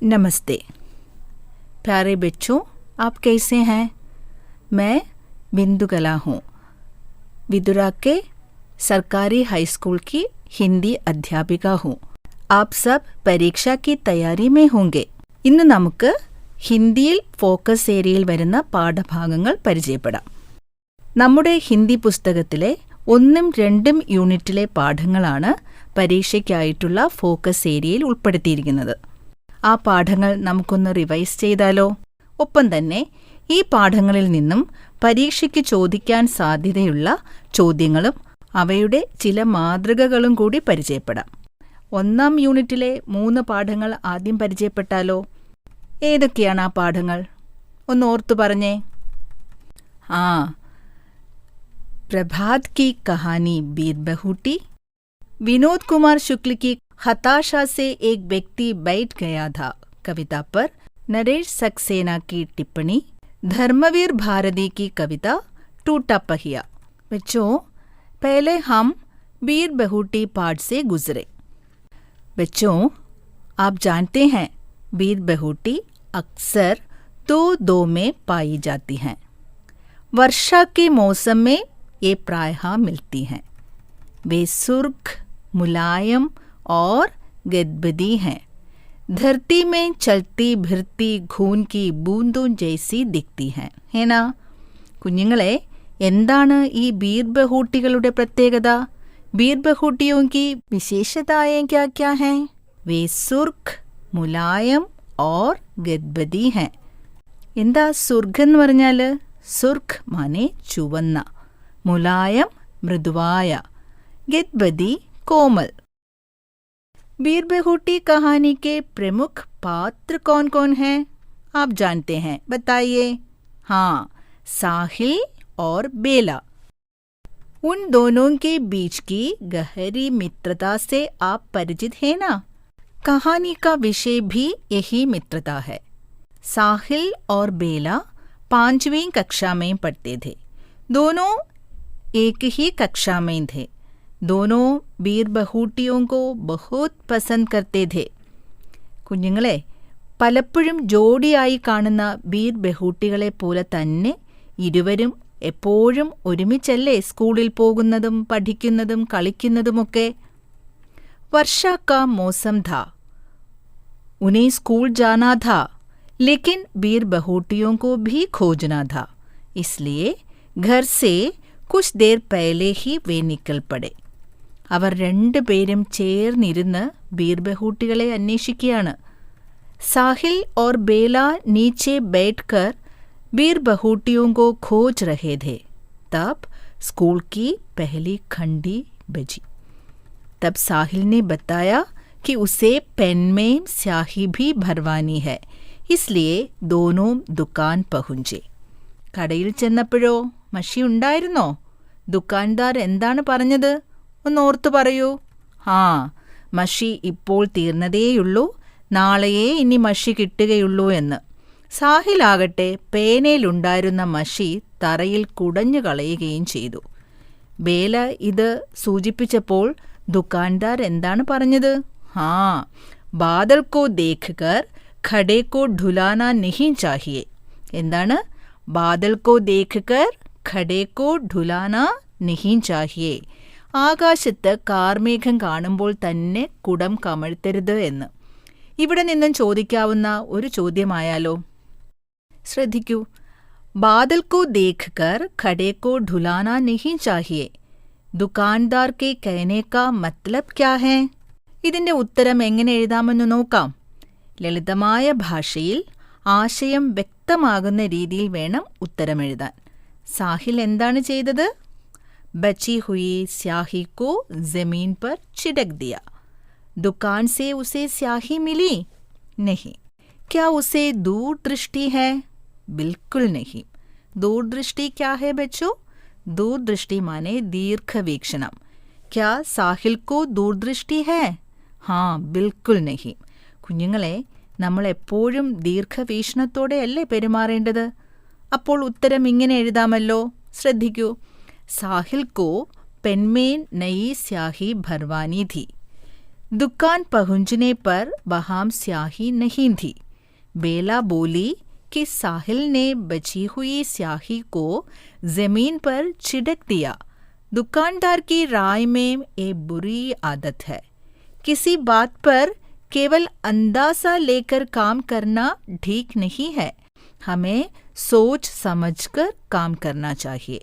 नमस्ते प्यारे बच्चों, आप कैसे हैं? मैं बिंदु कला हूँ। विदुरा के सरकारी हाई स्कूल की हिंदी अध्यापिका हूँ। आप सब പരീക്ഷ की तैयारी में होंगे. ഇന്ന് നമുക്ക് ഹിന്ദിയിൽ ഫോക്കസ് ഏരിയയിൽ വരുന്ന പാഠഭാഗങ്ങൾ പരിചയപ്പെടാം. നമ്മുടെ ഹിന്ദി പുസ്തകത്തിലെ 1ഉം 2ഉം യൂണിറ്റിലെ പാഠങ്ങളാണ് പരീക്ഷയ്ക്കായിട്ടുള്ള ഫോക്കസ് ഏരിയയിൽ ഉൾപ്പെടുത്തിയിരിക്കുന്നത്. ആ പാഠങ്ങൾ നമുക്കൊന്ന് റിവൈസ് ചെയ്താലോ? ഒപ്പം തന്നെ ഈ പാഠങ്ങളിൽ നിന്നും പരീക്ഷയ്ക്ക് ചോദിക്കാൻ സാധ്യതയുള്ള ചോദ്യങ്ങളും അവയുടെ ചില മാതൃകകളും കൂടി പരിചയപ്പെടാം. 1ആം യൂണിറ്റിലെ 3 പാഠങ്ങൾ ആദ്യം പരിചയപ്പെട്ടാലോ? ഏതൊക്കെയാണ് ആ പാഠങ്ങൾ? ഒന്ന് ഓർത്തു പറഞ്ഞേ. प्रभात की कहानी बीर बहूटी, विनोद कुमार शुक्ल की हताशा से एक व्यक्ति बैठ गया था कविता पर नरेश सक्सेना की टिप्पणी, धर्मवीर भारती की कविता टूटा पहिया. बच्चों, पहले हम बीर बहूटी पाठ से गुजरे. बच्चों, आप जानते हैं बीर बहूटी अक्सर 2 में पाई जाती हैं. वर्षा के मौसम में ये प्रायः मिलती हैं. वे सुर्ख, मुलायम और गदबदी हैं. धरती में चलती भिरती खून की बूंदों जैसी दिखती हैं. है ना? കുഞ്ഞുങ്ങളെ, എന്താണ് ഈ ബീർ ബഹൂട്ടികളുടെ പ്രത്യേകത? ബീർ ബഹൂട്ടിയോं की विशेषताएं क्या क्या हैं? वे सुर्ख, मुलायम और गदबदी हैं. എന്താ സുർഖ് എന്ന് പറഞ്ഞാൽ? സുർഖ് മാനെ ചുവന്ന, मुलायम मृदुवाय, गदबदी कोमल. बीर बहूटी कहानी के प्रमुख पात्र कौन कौन हैं? आप जानते हैं, बताइए. साहिल और बेला. उन दोनों के बीच की गहरी मित्रता से आप परिचित हैं ना? कहानी का विषय भी यही मित्रता है. साहिल और बेला 5वीं कक्षा में पढ़ते थे. दोनों एक ही कक्षा में थे. दोनों बीर बहूटियों को बहुत पसंद करते थे. കുഞ്ഞുങ്ങളെ, പലപ്പോഴും ജോഡിയായി കാണുന്ന ബീർ ബഹൂട്ടികളെ പോലെ തന്നെ ഇരുവരും എപ്പോഴും ഒരുമിച്ചല്ലേ സ്കൂളിൽ പോകുന്നതും പഠിക്കുന്നതും കളിക്കുന്നതുമൊക്കെ. वर्षा का मौसम था. उन्हें स्कूल जाना था, लेकिन बीर बहूटियों को भी खोजना था. इसलिए घर से कुछ देर पहले ही वे निकल पड़े. അവർ 2 പേരും ചേർന്നിരുന്ന് ബീർ ബഹൂട്ടികളെ അന്വേഷിക്കുകയാണ്. साहिल और बेला नीचे बैठकर बीर बहूटियों को खोज रहे थे. तब स्कूल की पहली घंटी बजी. तब साहिल ने बताया कि उसे पेन में स्याही भी भरवानी है. इसलिए दोनों दुकान पहुंचे. കടയിൽ ചെന്നപ്പോഴോ മഷി ഉണ്ടായിരുന്നോ? ദുക്കാൻദാർ എന്താണ് പറഞ്ഞത്? ഒന്ന് ഓർത്തു പറയൂ. മഷി ഇപ്പോൾ തീർന്നതേയുള്ളൂ, നാളെയേ ഇനി മഷി കിട്ടുകയുള്ളൂ എന്ന്. സാഹിലാകട്ടെ പേനയിലുണ്ടായിരുന്ന മഷി തറയിൽ കുടഞ്ഞു കളയുകയും ചെയ്തു. ബേല ഇത് സൂചിപ്പിച്ചപ്പോൾ ദുക്കാൻദാർ എന്താണ് പറഞ്ഞത്? ബാദൽ കോ ദേഖ് കർ ഖഡേ കോ ഢുലാനാ നഹീ ചാഹിയേ. എന്താണ്? ബാദൽ കോ ദേഖ് കർ ഖഡേ കോ ഢുലാനാ നഹീ ചാഹിയേ. ആകാശത്ത് കാർമേഘം കാണുമ്പോൾ തന്നെ കുടം കമഴ്ത്തരുത് എന്ന്. ഇവിടെ നിന്നും ചോദിക്കാവുന്ന ഒരു ചോദ്യമായാലോ? ശ്രദ്ധിക്കൂ. ബാദൽ കോ ദേഖ് കർ ഖഡേ കോ ഢുലാനാ നഹീ ചാഹിയേ. ദുക്കാൻദാർ കെ കഹനെ കാ മത്ലബ് ക്യാ ഹൈ? ഇതിന്റെ ഉത്തരം എങ്ങനെ എഴുതാമെന്ന് നോക്കാം. ലളിതമായ ഭാഷയിൽ ആശയം വ്യക്തമാകുന്ന രീതിയിൽ വേണം ഉത്തരമെഴുതാൻ. സാഹിൽ എന്താണ് ചെയ്തത്? ബച്ചി ഹുയി സ്യാഹി കോ ജമീൻ പർ ചിടക് ദിയ. ദുകാൻ സേ ഉസേ സ്യാഹി മിലി? നഹി. ക്യാ ഉസേ ദൂരദൃഷ്ടി ഹൈ? ബിൽക്കുൽ നഹി. ദൂരദൃഷ്ടി ക്യാ ഹൈ ബച്ചോ? ദൂരദൃഷ്ടി മാനെ ദീർഘവീക്ഷണം. ക്യാ സാഹിൽ കോ ദൂരദൃഷ്ടി ഹൈ? ബിൽക്കുൽ നഹി. കുഞ്ഞുങ്ങളെ, നമ്മൾ എപ്പോഴും ദീർഘവീക്ഷണത്തോടെയല്ലേ പെരുമാറേണ്ടത്? അപ്പോൾ ഉത്തരം ഇങ്ങനെ എഴുതാമല്ലോ. ശ്രദ്ധിക്കൂ. സാഹിൽ കോ പെൻമേൻ നയി സ്യാഹി ഭർവാനി ധി. दुकान पहुंचने पर वहां स्याही नहीं थी। बेला बोली कि साहिल ने बची हुई स्याही को जमीन पर छिड़क दिया। दुकानदार की राय में ये बुरी आदत है। किसी बात पर केवल अंदाजा लेकर काम करना ठीक नहीं है। हमें सोच समझकर काम करना चाहिए.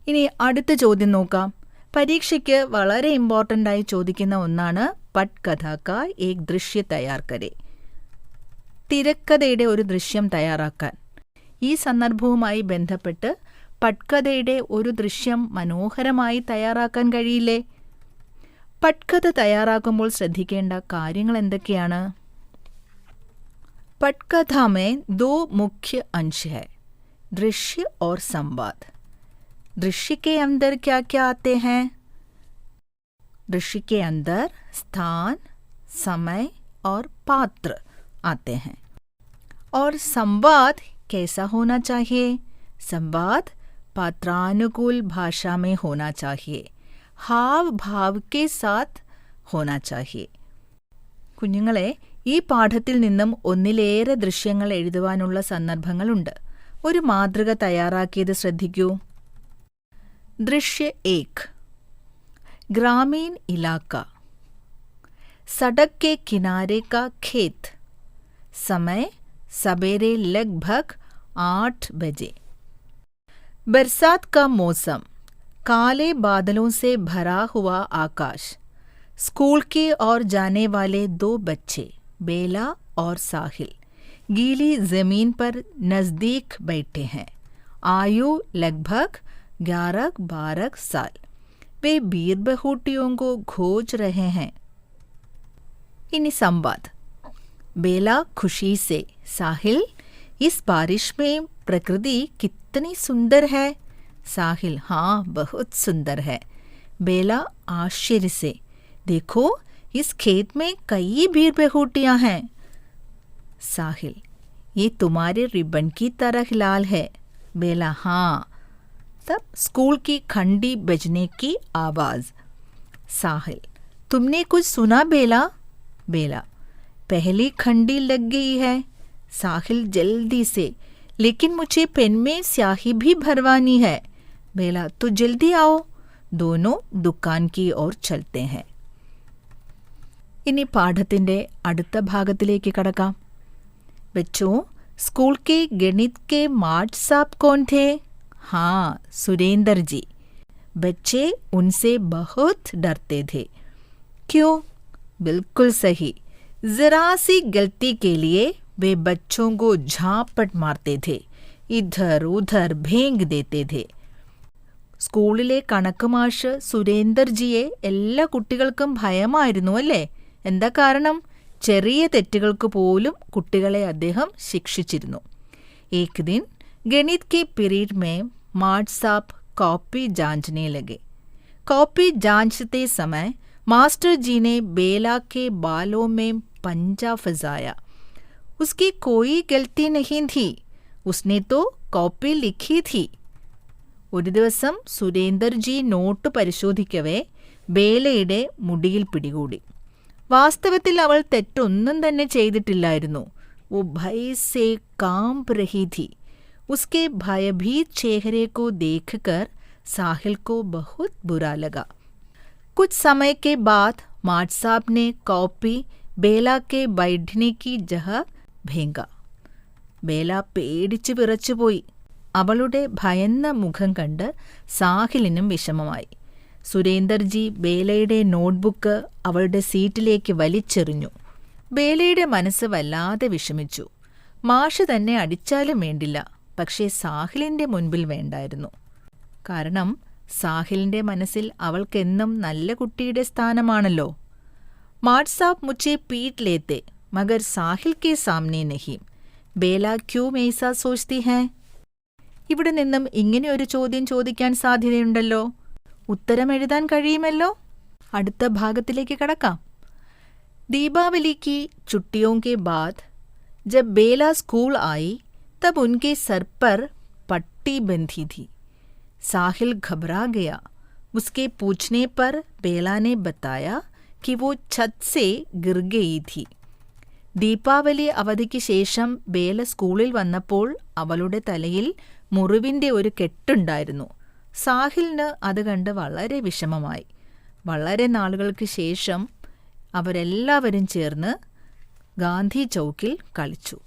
ഇനി അടുത്ത ചോദ്യം നോക്കാം. പരീക്ഷയ്ക്ക് വളരെ ഇമ്പോർട്ടൻ്റ് ആയി ചോദിക്കുന്ന ഒന്നാണ് പട്ട് കഥ കാ ഏക് ദൃശ്യ തയ്യാർ കരേ. തിരക്കഥയുടെ ഒരു ദൃശ്യം തയ്യാറാക്കാൻ. ഈ സന്ദർഭവുമായി ബന്ധപ്പെട്ട് പട്കഥയുടെ ഒരു ദൃശ്യം മനോഹരമായി തയ്യാറാക്കാൻ കഴിയില്ലേ? പട്കഥ തയ്യാറാക്കുമ്പോൾ ശ്രദ്ധിക്കേണ്ട കാര്യങ്ങൾ എന്തൊക്കെയാണ്? पटकथा में दो मुख्य अंश है, दृश्य और संवाद. दृश्य के अंदर क्या क्या आते हैं? दृश्य के अंदर स्थान, समय और पात्र आते हैं. और संवाद कैसा होना चाहिए? संवाद पात्रानुकूल भाषा में होना चाहिए, हाव भाव के साथ होना चाहिए. കുഞ്ഞുങ്ങളെ, ഈ പാഠത്തിൽ നിന്നും ഒന്നിലേറെ ദൃശ്യങ്ങൾ എഴുതുവാനുള്ള സന്ദർഭങ്ങളുണ്ട്. ഒരു മാതൃക തയ്യാറാക്കിയത് ശ്രദ്ധിക്കൂ. ദൃശ്യ 1. ग्रामीण इलाका. सड़क के किनारे का खेत. समय सवेरे लगभग 8 बजे. बरसात का मौसम. काले बादलों से भरा हुआ आकाश. स्कूल की ओर जाने वाले 2 बच्चे बेला और साहिल गीली जमीन पर नजदीक बैठे हैं. आयु लगभग 11-12 साल. वे बीर बहूटियों को खोज रहे हैं. इन्हीं संवाद. बेला खुशी से, साहिल इस बारिश में प्रकृति कितनी सुंदर है. साहिल हाँ, बहुत सुंदर है. बेला आश्चर्य से, देखो इस खेत में कई बीर बहूटियां हैं. साहिल ये तुम्हारे रिबन की तरह लाल है. बेला हाँ. तब स्कूल की घंटी बजने की आवाज. साहिल तुमने कुछ सुना बेला? बेला पहली घंटी लग गई है. साहिल जल्दी से, लेकिन मुझे पेन में स्याही भी भरवानी है. बेला तो जल्दी आओ. दोनों दुकान की ओर चलते हैं. ഇനി പാഠത്തിൻ്റെ അടുത്ത ഭാഗത്തിലേക്ക് കടക്കാം. बच्चों, स्कूल के गणित के मार्ट साहब कौन थे? हाँ, सुरेंद्र जी. बच्चे उनसे बहुत डरते थे. क्यों? बिल्कुल सही. जरा सी गलती के लिए वे बच्चों को झापट मारते थे, इधर उधर भेंग देते थे. സ്കൂളിലെ കണക്ക് മാഷ് സുരേന്ദർജിയെ എല്ലാ കുട്ടികൾക്കും ഭയമായിരുന്നു അല്ലേ? എന്താ കാരണം? ചെറിയ തെറ്റുകൾക്ക് പോലും കുട്ടികളെ അദ്ദേഹം ശിക്ഷിച്ചിരുന്നു. एक दिन गणित के पीरियड में मार्ट साहब कॉपी जांचने लगे. कॉपी जांचते समय मास्टर जी ने बेला के बालों में पंजा फंसाया. उसकी कोई गलती नहीं थी, उसने तो कॉपी लिखी थी. ഒരു ദിവസം സുരേന്ദർജി നോട്ട് പരിശോധിക്കവേ ബേലയുടെ മുടിയിൽ പിടികൂടി. വാസ്തവത്തിൽ അവൾ തെറ്റൊന്നും തന്നെ ചെയ്തിട്ടില്ലായിരുന്നു. वो भय से कांप रही थी. उसके भयभीत चेहरे को देखकर साहिल को बहुत बुरा लगा. कुछ समय के बाद मार्ट साहब ने कॉपी बेला के बैठने की जगह भेंगा. ബേല പേടിച്ചു വിറച്ചുപോയി. അവളുടെ ഭയന്ന മുഖം കണ്ട് സാഹിലിനും വിഷമമായി. സുരേന്ദർജി ബേലയുടെ നോട്ട്ബുക്ക് അവളുടെ സീറ്റിലേക്ക് വലിച്ചെറിഞ്ഞു. ബേലയുടെ മനസ്സ് വല്ലാതെ വിഷമിച്ചു. മാഷ് തന്നെ അടിച്ചാലും വേണ്ടില്ല, പക്ഷേ സാഹിലിൻ്റെ മുൻപിൽ വേണ്ടായിരുന്നു. കാരണം സാഹിലിൻ്റെ മനസ്സിൽ അവൾക്കെന്നും നല്ല കുട്ടിയുടെ സ്ഥാനമാണല്ലോ. മാർട്ട് സാബ് മുझे पीट लेते मगर साहिल के सामने नहीं. बेला क्यों ऐसा सोचती है? ഇവിടെ നിന്നും ഇങ്ങനെ ഒരു ചോദ്യം ചോദിക്കാൻ സാധ്യതയുണ്ടല്ലോ. ഉത്തരം എഴുതാൻ കഴിയുമല്ലോ. അടുത്ത ഭാഗത്തിലേക്ക് കടക്കാം. दीपावली की छुट्टियों के बाद जब बेला स्कूल आई तब उनके सर पर पट्टी बंधी थी. साहिल घबरा गया. उसके पूछने पर बेला ने बताया कि वो छत से गिर गई थी. ദീപാവലി അവധിക്ക് ശേഷം ബേല സ്കൂളിൽ വന്നപ്പോൾ അവളുടെ തലയിൽ മുറിവിൻ്റെ ഒരു കെട്ടുണ്ടായിരുന്നു. സാഹിലിന് അത് കണ്ട് വളരെ വിഷമമായി. വളരെ നാളുകൾക്ക് ശേഷം അവരെല്ലാവരും ചേർന്ന് ഗാന്ധി ചൗക്കിൽ കളിച്ചു.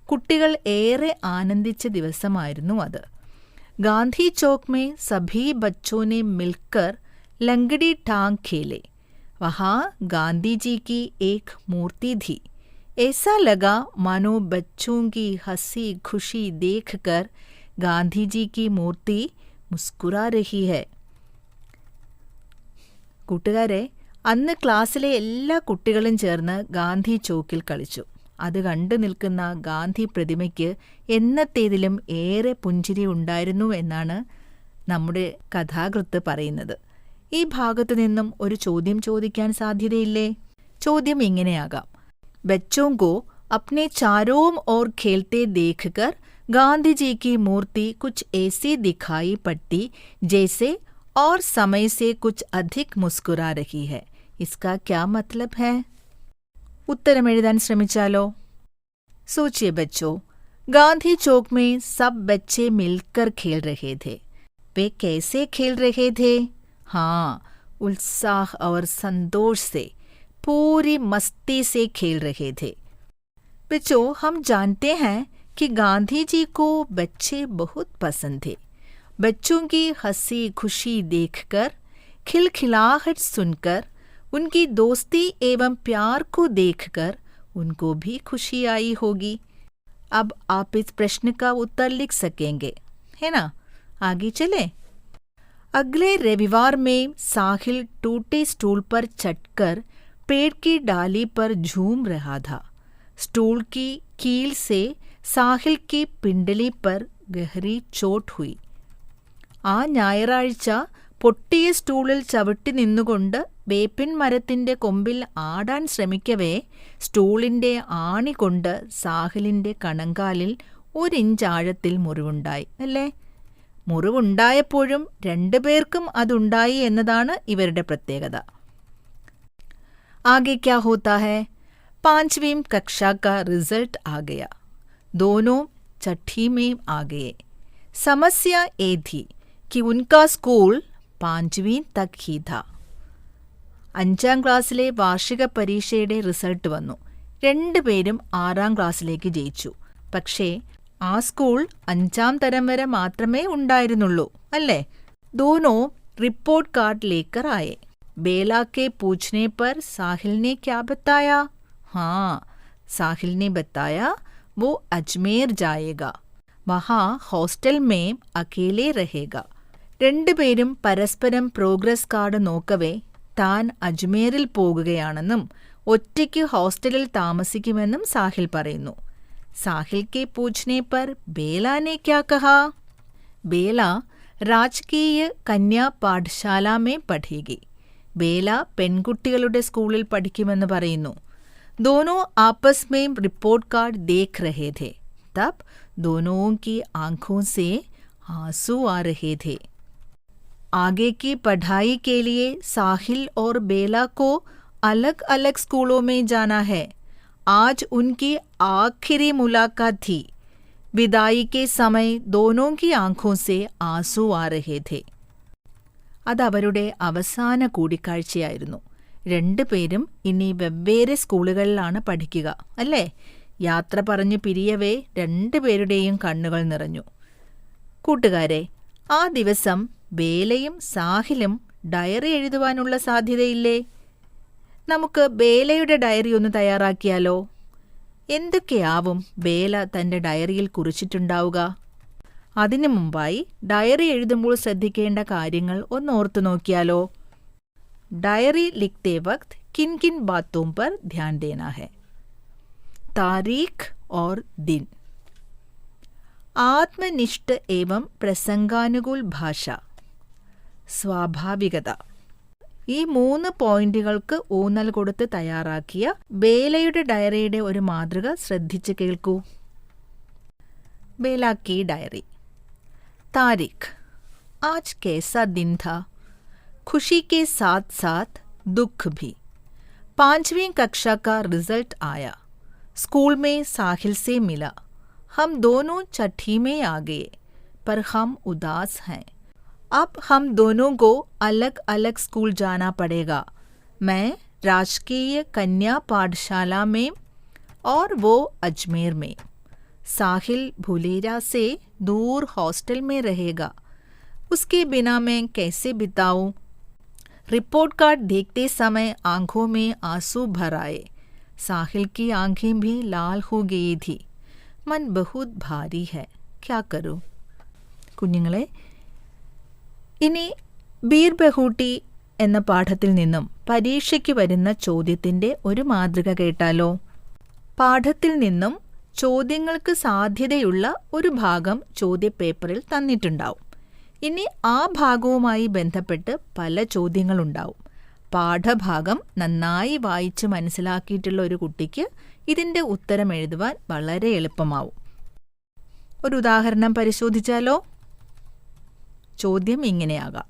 കുട്ടികൾ ഏറെ ആനന്ദിച്ച ദിവസമായിരുന്നു അത്. ഗാന്ധി चौक में सभी बच्चों ने मिलकर लंगड़ी टांग खेले. वहाँ गांधी जी की एक मूर्ति थी. ऐसा लगा मानो बच्चों की हंसी खुशी देखकर गांधी जी की मूर्ति मुस्कुरा रही है. കൂട്ടുകാരെ, അന്ന് ക്ലാസ്സിലെ എല്ലാ കുട്ടികളും ചേർന്ന് ഗാന്ധി ചോക്കിൽ കളിച്ചു. അത് കണ്ടു നിൽക്കുന്ന ഗാന്ധി പ്രതിമയ്ക്ക് എന്നത്തേതിലും ഏറെ പുഞ്ചിരി ഉണ്ടായിരുന്നു എന്നാണ് നമ്മുടെ കഥാകൃത്ത് പറയുന്നത്. ഈ ഭാഗത്തു നിന്നും ഒരു ചോദ്യം ചോദിക്കാൻ സാധ്യതയില്ലേ? ചോദ്യം ഇങ്ങനെയാകാം: बच्चों को अपने चारों ओर खेलते देखकर गांधी जी की मूर्ति कुछ ऐसी दिखाई पड़ती जैसे और समय से कुछ अधिक मुस्कुरा रही है. इसका क्या मतलब है? उत्तरम एഴുതാൻ ശ്രമിച്ചാലോ? सोचिए बच्चों, गांधी चौक में सब बच्चे मिलकर खेल रहे थे. वे कैसे खेल रहे थे? हाँ, उत्साह और संतोष से, पूरी मस्ती से खेल रहे थे. बच्चों, हम जानते हैं कि गांधी जी को बच्चे बहुत पसंद थे. बच्चों की हंसी खुशी देखकर, खिलखिलाहट सुनकर, उनकी दोस्ती एवं प्यार को देखकर उनको भी खुशी आई होगी. अब आप इस प्रश्न का उत्तर लिख सकेंगे, है ना? आगे चले. अगले रविवार में साहिल टूटे स्टूल पर चढ़कर पेड़ की डाली पर झूम रहा था. स्टूल की कील से साहिल की पिंडली पर गहरी चोट हुई. ആ ഞായറാഴ്ച പൊട്ടിയ സ്റ്റൂളിൽ ചവിട്ടി നിന്നുകൊണ്ട് വേപ്പിൻ മരത്തിൻ്റെ കൊമ്പിൽ ആടാൻ ശ്രമിക്കവേ സ്റ്റൂളിൻ്റെ ആണി കൊണ്ട് സാഹിലിൻ്റെ കണങ്കാലിൽ 1 ഇഞ്ച് ആഴത്തിൽ മുറിവുണ്ടായി. അല്ലേ? മുറിവുണ്ടായപ്പോഴും രണ്ടുപേർക്കും അതുണ്ടായി എന്നതാണ് ഇവരുടെ പ്രത്യേകത. आगे क्या होता है? 5वीं कक्षा का रिजल्ट आ गया. दोनों छठी में आ गए. समस्या ये थी कि उनका स्कूल 5वीं तक ही था. 5ാം ക്ലാസ്സിലെ വാർഷിക പരീക്ഷയുടെ റിസൾട്ട് വന്നു. രണ്ടുപേരും 6ാം ക്ലാസ്സിലേക്ക് ജയിച്ചു. പക്ഷേ ആ സ്കൂൾ 5ാം തരം വരെ മാത്രമേ ഉണ്ടായിരുന്നുള്ളൂ, അല്ലേ? दोनों रिपोर्ट कार्ड लेकर आए. बेला के पूछने पर साहिल ने क्या बताया? हाँ, साहिल ने बताया वो अजमेर जाएगा, वहाँ हॉस्टल में अकेले रहेगा. രണ്ടുപേരും പരസ്പരം പ്രോഗ്രസ് കാർഡ് നോക്കവേ താൻ അജ്മേറിൽ പോകുകയാണെന്നും ഒറ്റയ്ക്ക് ഹോസ്റ്റലിൽ താമസിക്കുമെന്നും സാഹിൽ പറയുന്നു. സാഹിൽ के पूछने पर बेला ने क्या कहा? बेला राजकीय कन्या पाठशाला में पढ़ेगी. ബേല പെൺകുട്ടികളുടെ സ്കൂളിൽ പഠിക്കുമെന്ന് പറയുന്നു. दोनों आपस में रिपोर्ट कार्ड देख रहे थे. तब दोनों की आंखों से आंसू आ रहे थे. आगे की पढ़ाई के लिए साहिल और बेला को अलग अलग स्कूलों में जाना है. आज उनकी आखिरी मुलाकात थी. विदाई के समय दोनों की आंखों से आंसू आ रहे थे. അതവരുടെ അവസാന കൂടിക്കാഴ്ചയായിരുന്നു. രണ്ടുപേരും ഇനി വെവ്വേറെ സ്കൂളുകളിലാണ് പഠിക്കുക, അല്ലേ? യാത്ര പറഞ്ഞു പിരിയവേ രണ്ടുപേരുടെയും കണ്ണുകൾ നിറഞ്ഞു. കൂട്ടുകാരെ, ആ ദിവസം ബേലയും സാഹിലും ഡയറി എഴുതുവാനുള്ള സാധ്യതയില്ലേ? നമുക്ക് ബേലയുടെ ഡയറി ഒന്ന് തയ്യാറാക്കിയാലോ? എന്തൊക്കെയാവും ബേല തൻ്റെ ഡയറിയിൽ കുറിച്ചിട്ടുണ്ടാവുക? അതിനു മുമ്പായി ഡയറി എഴുതുമ്പോൾ ശ്രദ്ധിക്കേണ്ട കാര്യങ്ങൾ ഒന്ന് ഓർത്തു നോക്കിയാലോ? डायरी लिखते वक्त किन किन बातों पर ध्यान देना है? तारीख और दिन. आत्मनिष्ठ एवं प्रसंगानुकूल ഭാഷ. സ്വാഭാവികത. ഈ 3 പോയിന്റുകൾക്ക് ഊന്നൽ കൊടുത്ത് തയ്യാറാക്കിയ ബേലയുടെ ഡയറിയുടെ ഒരു മാതൃക ശ്രദ്ധിച്ച് കേൾക്കൂ. बेला की डायरी. तारीख. आज कैसा दिन था? खुशी के साथ साथ दुख भी. 5वीं कक्षा का रिजल्ट आया। स्कूल में साहिल से मिला। हम दोनों छठी में आ गए, पर हम उदास हैं। अब हम दोनों को अलग अलग स्कूल जाना पड़ेगा। मैं राजकीय कन्या पाठशाला में और वो अजमेर में। साहिल भुलेरा से दूर हॉस्टल में रहेगा। उसके बिना मैं कैसे बिताऊं? रिपोर्ट कार्ड देखते समय आंखों में आंसू भर आए। साहिल की आंखें भी लाल हो गई थी। मन बहुत भारी है, क्या करूं? കുഞ്ഞുങ്ങളെ, ഇനി ബീർ ബഹൂട്ടി എന്ന പാഠത്തിൽ നിന്നും പരീക്ഷയ്ക്ക് വരുന്ന ചോദ്യത്തിൻ്റെ ഒരു മാതൃക കേട്ടാലോ? പാഠത്തിൽ നിന്നും ചോദ്യങ്ങൾക്ക് സാധ്യതയുള്ള ഒരു ഭാഗം ചോദ്യപേപ്പറിൽ തന്നിട്ടുണ്ടാവും. ഇനി ആ ഭാഗവുമായി ബന്ധപ്പെട്ട് പല ചോദ്യങ്ങളുണ്ടാവും. പാഠഭാഗം നന്നായി വായിച്ച് മനസ്സിലാക്കിയിട്ടുള്ള ഒരു കുട്ടിക്ക് ഇതിൻ്റെ ഉത്തരം എഴുതുവാൻ വളരെ എളുപ്പമാവും. ഒരു ഉദാഹരണം പരിശോധിച്ചാലോ? ചോദ്യം ഇങ്ങനെയാകാം.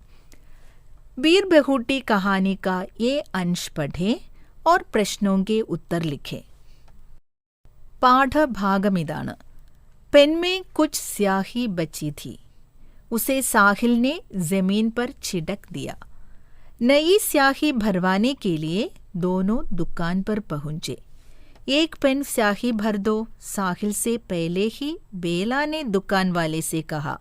बीर बहूटी कहानी का ये अंश पढ़े और प्रश्नों के उत्तर लिखे. പാഠഭാഗമിതാണ്. पेन में कुछ स्याही बची थी. उसे साहिल ने जमीन पर छिड़क दिया. नई स्याही भरवाने के लिए दोनों दुकान पर पहुंचे. एक पेन स्याही भर दो, साहिल से पहले ही बेला ने दुकान वाले से कहा.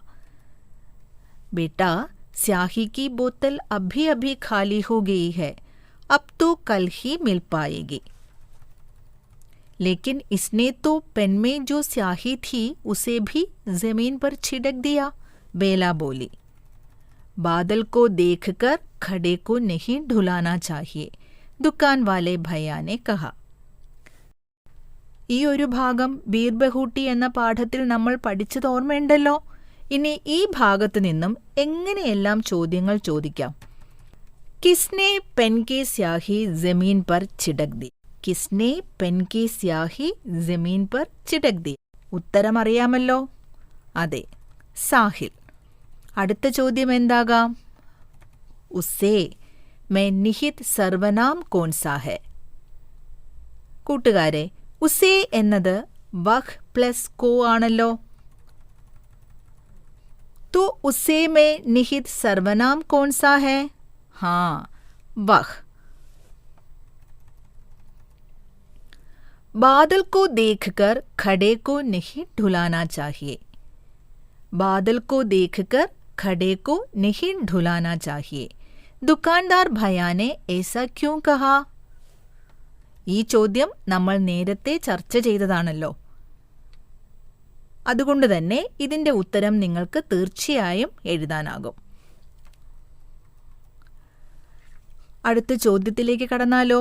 बेटा, स्याही की बोतल अभी अभी खाली हो गई है, अब तो कल ही मिल पाएगी. लेकिन इसने तो पेन में जो स्याही थी उसे भी जमीन पर छिड़क दिया, बेला बोली. बादल को देखकर खड़े को नहीं ढुलाना चाहिए, दुकान वाले भैया ने कहा. ഈ ഒരു ഭാഗം ബീർ ബഹൂട്ടി എന്ന പാഠത്തിൽ നമ്മൾ പഠിച്ചത് ഓർമ്മയുണ്ടല്ലോ. ഇനി ഈ ഭാഗത്തു നിന്നും എങ്ങനെയെല്ലാം ചോദ്യങ്ങൾ ചോദിക്കാം? കിസ്നെ പെൻ കെ സ്യാഹി ജമീൻ പർ ചിടക് ദി. കിസ്നെ പെൻ കെ സ്യാഹി ജമീൻ പർ ചിടക് ദി. ഉത്തരം അറിയാമല്ലോ. അതെ, സാഹിൽ. അടുത്ത ചോദ്യം എന്താകാം? ഉസേ മേ നിഹിത് സർവനാം കോൺസാ ഹെ. കൂട്ടുകാരെ, ഉസേ എന്നത് വഹ് പ്ലസ് കോ ആണല്ലോ. तो उसे में निहित सर्वनाम कौन सा है? हाँ, वह. बादल को देखकर खड़े को नहीं ढुलाना चाहिए. बादल को देखकर खड़े को नहीं ढुलाना चाहिए. दुकानदार भैया ने ऐसा क्यों कहा? ഈ ചോദ്യം നമ്മൾ നേരത്തെ ചർച്ച ചെയ്തതാണല്ലോ. അതുകൊണ്ട് തന്നെ ഇതിൻ്റെ ഉത്തരം നിങ്ങൾക്ക് തീർച്ചയായും എഴുതാനാകും. അടുത്ത ചോദ്യത്തിലേക്ക് കടന്നാലോ?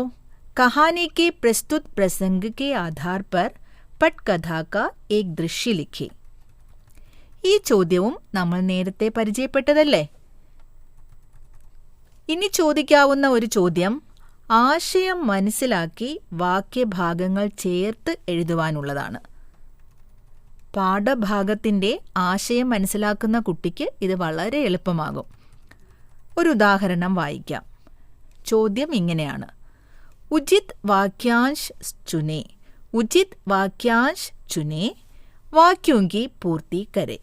कहानी के प्रस्तुत प्रसंग के आधार पर पटकथा का एक दृश्य लिखी. ഈ ചോദ്യവും നമ്മൾ നേരത്തെ പരിചയപ്പെട്ടതല്ലേ. ഇനി ചോദിക്കാവുന്ന ഒരു ചോദ്യം ആശയം മനസ്സിലാക്കി വാക്യഭാഗങ്ങൾ ചേർത്ത് എഴുതുവാനുള്ളതാണ്. പാഠഭാഗത്തിൻ്റെ ആശയം മനസ്സിലാക്കുന്ന കുട്ടിക്ക് ഇത് വളരെ എളുപ്പമാകും. ഒരു ഉദാഹരണം വായിക്കാം. ചോദ്യം ഇങ്ങനെയാണ്. ഉചിത് വാക്യാംശ് ചുനെ. ഉചിത് വാക്യാംശ് ചുനെ, വാക്യോं की पूर्ति करें.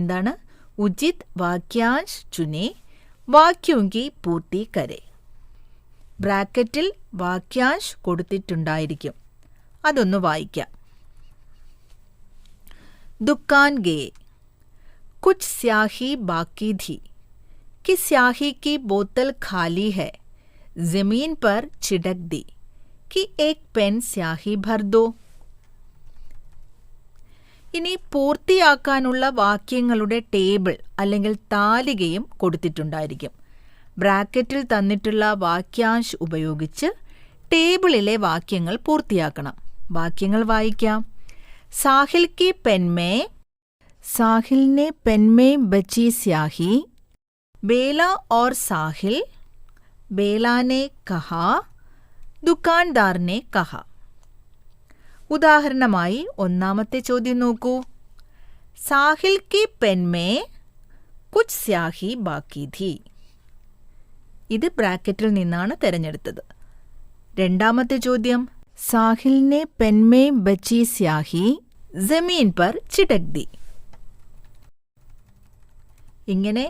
എന്താണ്? ഉചിത് വാക്യാംശ് ചുനെ, വാക്യോं की पूर्ति करें. ബ്രാക്കറ്റിൽ വാക്യാംശ് കൊടുത്തിട്ടുണ്ടായിരിക്കും. അതൊന്ന് വായിക്കാം. दुकान गए. कुछ स्याही बाकी थी कि स्याही की बोतल खाली है, जमीन पर छिड़क दी कि एक पेन स्याही भर दो. ഇനി പൂർത്തിയാക്കാനുള്ള വാക്യങ്ങളുടെ ടേബിൾ അല്ലെങ്കിൽ താലികയും കൊടുത്തിട്ടുണ്ടായിരിക്കും. ബ്രാക്കറ്റിൽ തന്നിട്ടുള്ള വാക്യാംശ് ഉപയോഗിച്ച് ടേബിളിലെ വാക്യങ്ങൾ പൂർത്തിയാക്കണം. വാക്യങ്ങൾ വായിക്കാം. साहिल की पेन में, साहिल ने पेन में बची स्याही. बेला और साहिल, बेला ने कहा, दुकानदार ने कहा. ഉദാഹരണമായി ഒന്നാമത്തെ ചോദ്യം നോക്കൂ. സാഹിൽ की पेन में कुछ स्याही बाकी थी. ഇത് ബ്രാക്കറ്റിൽ നിന്നാണ് തിരഞ്ഞെടുത്തത്. രണ്ടാമത്തെ ചോദ്യം, സാഹിൽ ने पेन में बची स्याही जमीन पर छिटक दी. ഇങ്ങനെ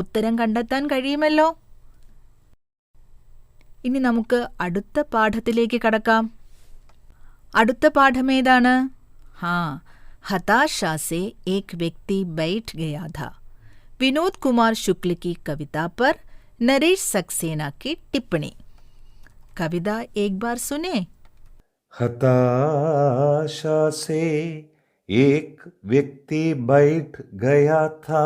ഉത്തരം കണ്ടെത്താൻ കഴിയുമല്ലോ. ഇനി നമുക്ക് അടുത്ത പാഠത്തിലേക്ക് കടക്കാം. അടുത്ത പാഠം ഏതാണ്? हताशा से एक व्यक्ति बैठ गया था. विनोद कुमार शुक्ल की कविता पर नरेश सक्सेना की टिप्पणी. कविता एक बार सुने. हताशा से एक व्यक्ति बैठ गया था,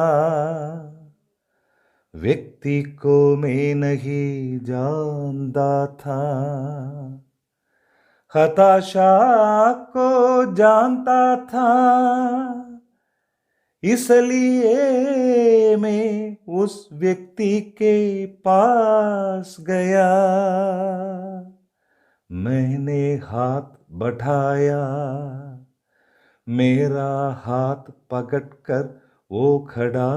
व्यक्ति को मैं नहीं जानता था. हताशा को जानता था, इसलिए मैं उस व्यक्ति के पास गया. मैंने हाथ बढ़ाया, मेरा हाथ पकड़कर वो खड़ा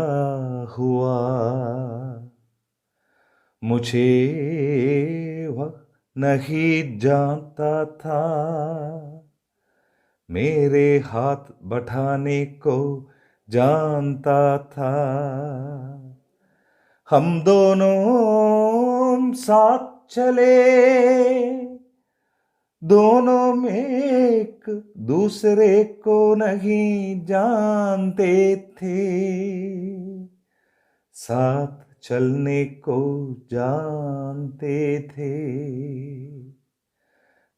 हुआ. मुझे वह नहीं जानता था, मेरे हाथ बढ़ाने को जानता था. हम दोनों साथ चले, दोनों में एक दूसरे को नहीं जानते थे, साथ चलने को जानते थे,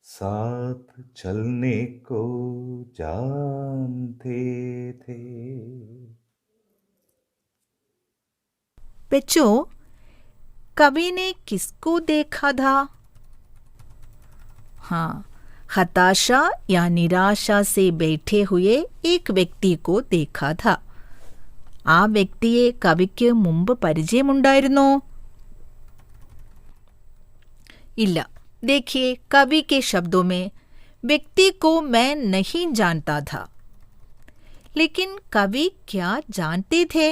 साथ चलने को जानते थे. बच्चों, कवि ने किसको देखा था? हताशा या निराशा से बैठे हुए एक व्यक्ति को देखा था. ആ വ്യക്തിയെ കവിക്ക് മുമ്പ് പരിചയമുണ്ടായിരുന്നോ? ഇല്ല. देखिए, कवि के शब्दों में व्यक्ति को मैं नहीं जानता था. लेकिन कवि क्या जानते थे?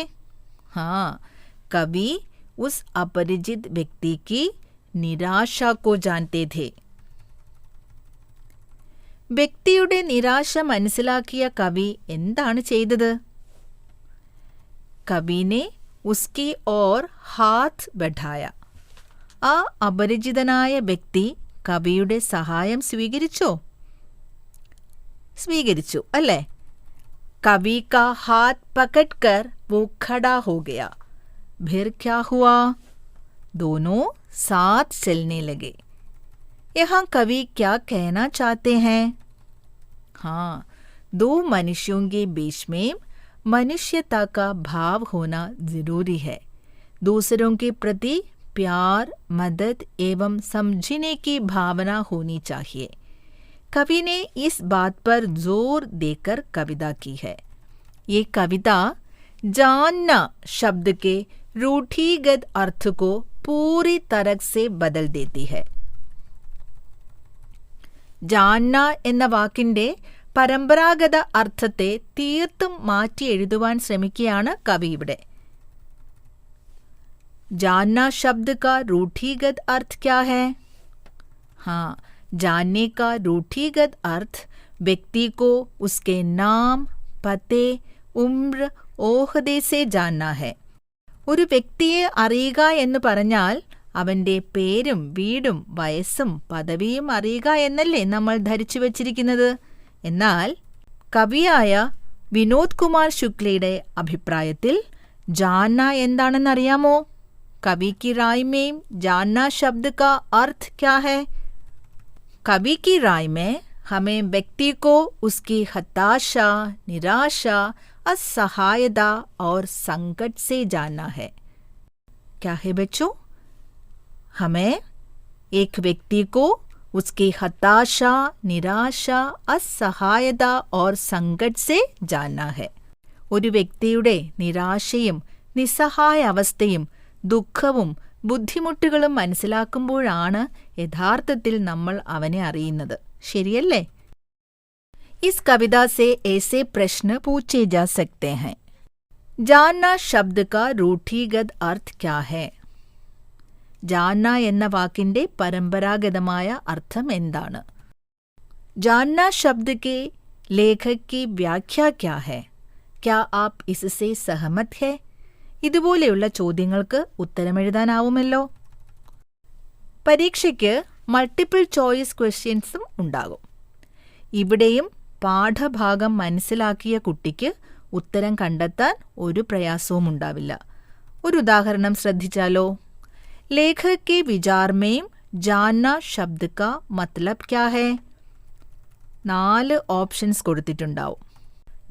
कवि उस अपरिचित व्यक्ति की निराशा को जानते थे. വ്യക്തിയുടെ നിരാശ മനസ്സിലാക്കിയ കവി എന്താണ് ചെയ്തത്? कवि ने उसकी ओर हाथ बढ़ाया. ആ അപരിചിതനായ വ്യക്തി കവിയുടെ സഹായം സ്വീകരിച്ചോ? സ്വീകരിച്ചു അല്ലേ? कवि का हाथ पकड़कर वो खड़ा हो गया. फिर क्या हुआ? दोनों साथ चलने लगे. यहाँ कवि क्या कहना चाहते हैं? दो मनुष्यों के बीच में मनुष्यता का भाव होना जरूरी है. दूसरों के प्रति प्यार, मदद एवं समझने की भावना होनी चाहिए. कवि ने इस बात पर जोर देकर कविता की है. ये कविता जानना शब्द के रूढ़िगत अर्थ को पूरी तरह से बदल देती है. ജാന്ന എന്ന വാക്കിന്റെ പരമ്പരാഗത അർത്ഥത്തെ തീർത്തും മാറ്റി എഴുതുവാൻ ശ്രമിക്കുകയാണ് കവി ഇവിടെ. जानना शब्द का रूढ़िगत अर्थ क्या है? जानने का रूढ़िगत अर्थ व्यक्ति को उसके नाम, पते, उम्र, ओहदे से जानना है. ഒരു വ്യക്തിയെ അറിയുക എന്ന് പറഞ്ഞാൽ അവന്റെ പേരും വീടും വയസ്സും പദവിയും അറിയുക എന്നല്ലേ നമ്മൾ ധരിച്ചു വച്ചിരിക്കുന്നത്. എന്നാൽ കവിയായ വിനോദ് കുമാർ ശുക്ലയുടെ അഭിപ്രായത്തിൽ जानना എന്താണെന്നറിയാമോ? कवि की राय में जानना शब्द का अर्थ क्या है? कवि की राय में हमें व्यक्ति को उसकी हताशा, निराशा, असहायता और संकट से जानना है. क्या है बच्चों? हमें एक व्यक्ति को उसकी हताशा, निराशा, असहायता और संकट से जानना है. ഒരു വ്യക്തിയുടെ നിരാശയും നിസ്സഹായ അവസ്ഥയും ദുഃഖവും ബുദ്ധിമുട്ടുകളും മനസ്സിലാക്കുമ്പോഴാണ് യഥാർത്ഥത്തിൽ നമ്മൾ അവനെ അറിയുന്നത്. ശരിയല്ലേ? इस कविता से ऐसे प्रश्न पूछे जा सकते हैं. जानना शब्द का रूढ़िगत अर्थ क्या है? ജാന്ന എന്ന വാക്കിന്റെ പരമ്പരാഗതമായ അർത്ഥം എന്താണ്? ജാന്ന ശബ്ദ കെ ലേഖക് की व्याख्या क्या है? क्या आप इससे सहमत है? ഇതുപോലെയുള്ള ചോദ്യങ്ങൾക്ക് ഉത്തരമെഴുതാനാവുമല്ലോ. പരീക്ഷയ്ക്ക് മൾട്ടിപ്പിൾ ചോയ്സ് ക്വസ്റ്റ്യൻസും ഉണ്ടാകും. ഇവിടെയും പാഠഭാഗം മനസ്സിലാക്കിയ കുട്ടിക്ക് ഉത്തരം കണ്ടെത്താൻ ഒരു പ്രയാസവും ഉണ്ടാവില്ല. ഒരു ഉദാഹരണം ശ്രദ്ധിച്ചാലോ. ലേഖക് के विचार में जानना शब्द का मतलब क्या है? 4 ഓപ്ഷൻസ് കൊടുത്തിട്ടുണ്ടാവും.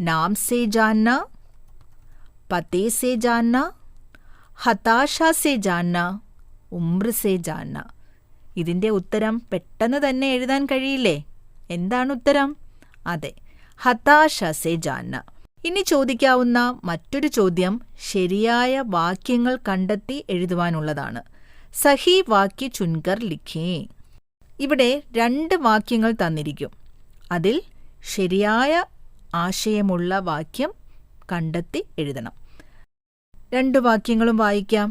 നാം സേ ജാന്ന, പതേ സേ ജാന്ന, ഹതാശ സേ ജാന്ന, ഉമ്ര സേ ജാന്ന. ഇതിൻ്റെ ഉത്തരം പെട്ടെന്ന് തന്നെ എഴുതാൻ കഴിയില്ലേ? എന്താണ് ഉത്തരം? അതെ, ഹതാശ സേ ജാന്ന. ഇനി ചോദിക്കാവുന്ന മറ്റൊരു ചോദ്യം ശരിയായ വാക്യങ്ങൾ കണ്ടെത്തി എഴുതുവാനുള്ളതാണ്. സഹി വാക്യ ചുൻകർ ലിഖേ. ഇവിടെ 2 വാക്യങ്ങൾ തന്നിരിക്കും. അതിൽ ശരിയായ ആശയമുള്ള വാക്യം കണ്ടെത്തി എഴുതണം. 2 വാക്യങ്ങളും വായിക്കാം.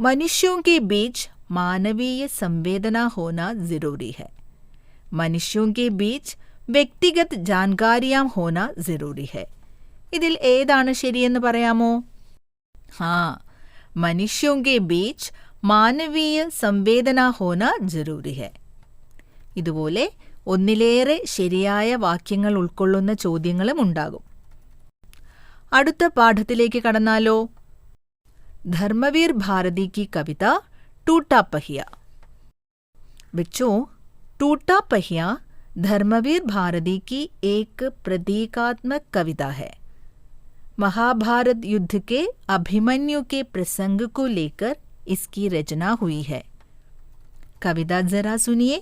മനുഷ്യോं के बीच मानवीय संवेदना होना जरूरी है. മനുഷ്യോं के बीच വ്യക്തിഗത് ജാൻകാരിയാം ഹോന ജറൂരി ഹെ. ഇതിൽ ഏതാണ് ശരിയെന്ന് പറയാമോ? മനുഷ്യോं के बीच മാനവീയ സംവേദന ഹോന ജറൂരി ഹെ. ഇതുപോലെ ഒന്നിലേറെ ശരിയായ വാക്യങ്ങൾ ഉൾക്കൊള്ളുന്ന ചോദ്യങ്ങളും ഉണ്ടാകും. അടുത്ത പാഠത്തിലേക്ക് കടന്നാലോ. धर्मवीर भारती की कविता टूटा पहिया. बच्चों, टूटा पहिया धर्मवीर भारती की एक प्रतीकात्मक कविता है. महाभारत युद्ध के अभिमन्यु के प्रसंग को लेकर इसकी रचना हुई है. कविता जरा सुनिए.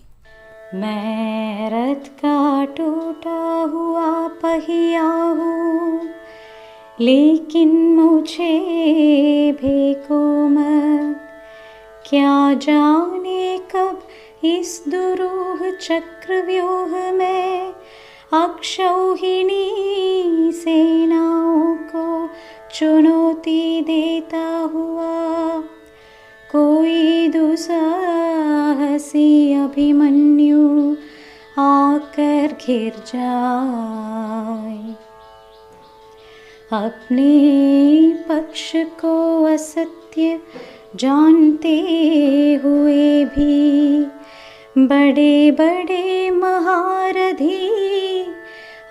मैं रथ का टूटा हुआ पहिया हूँ, लेकिन मुझे भेको मत. क्या जाने कब इस दुरूह चक्रव्यूह में अक्षौहिणी सेनाओं को चुनौती देता हुआ कोई दुस्साहसी अभिमन्यु आकर घिर जाए. अपने पक्ष को असत्य जानते हुए भी बड़े बड़े महारथी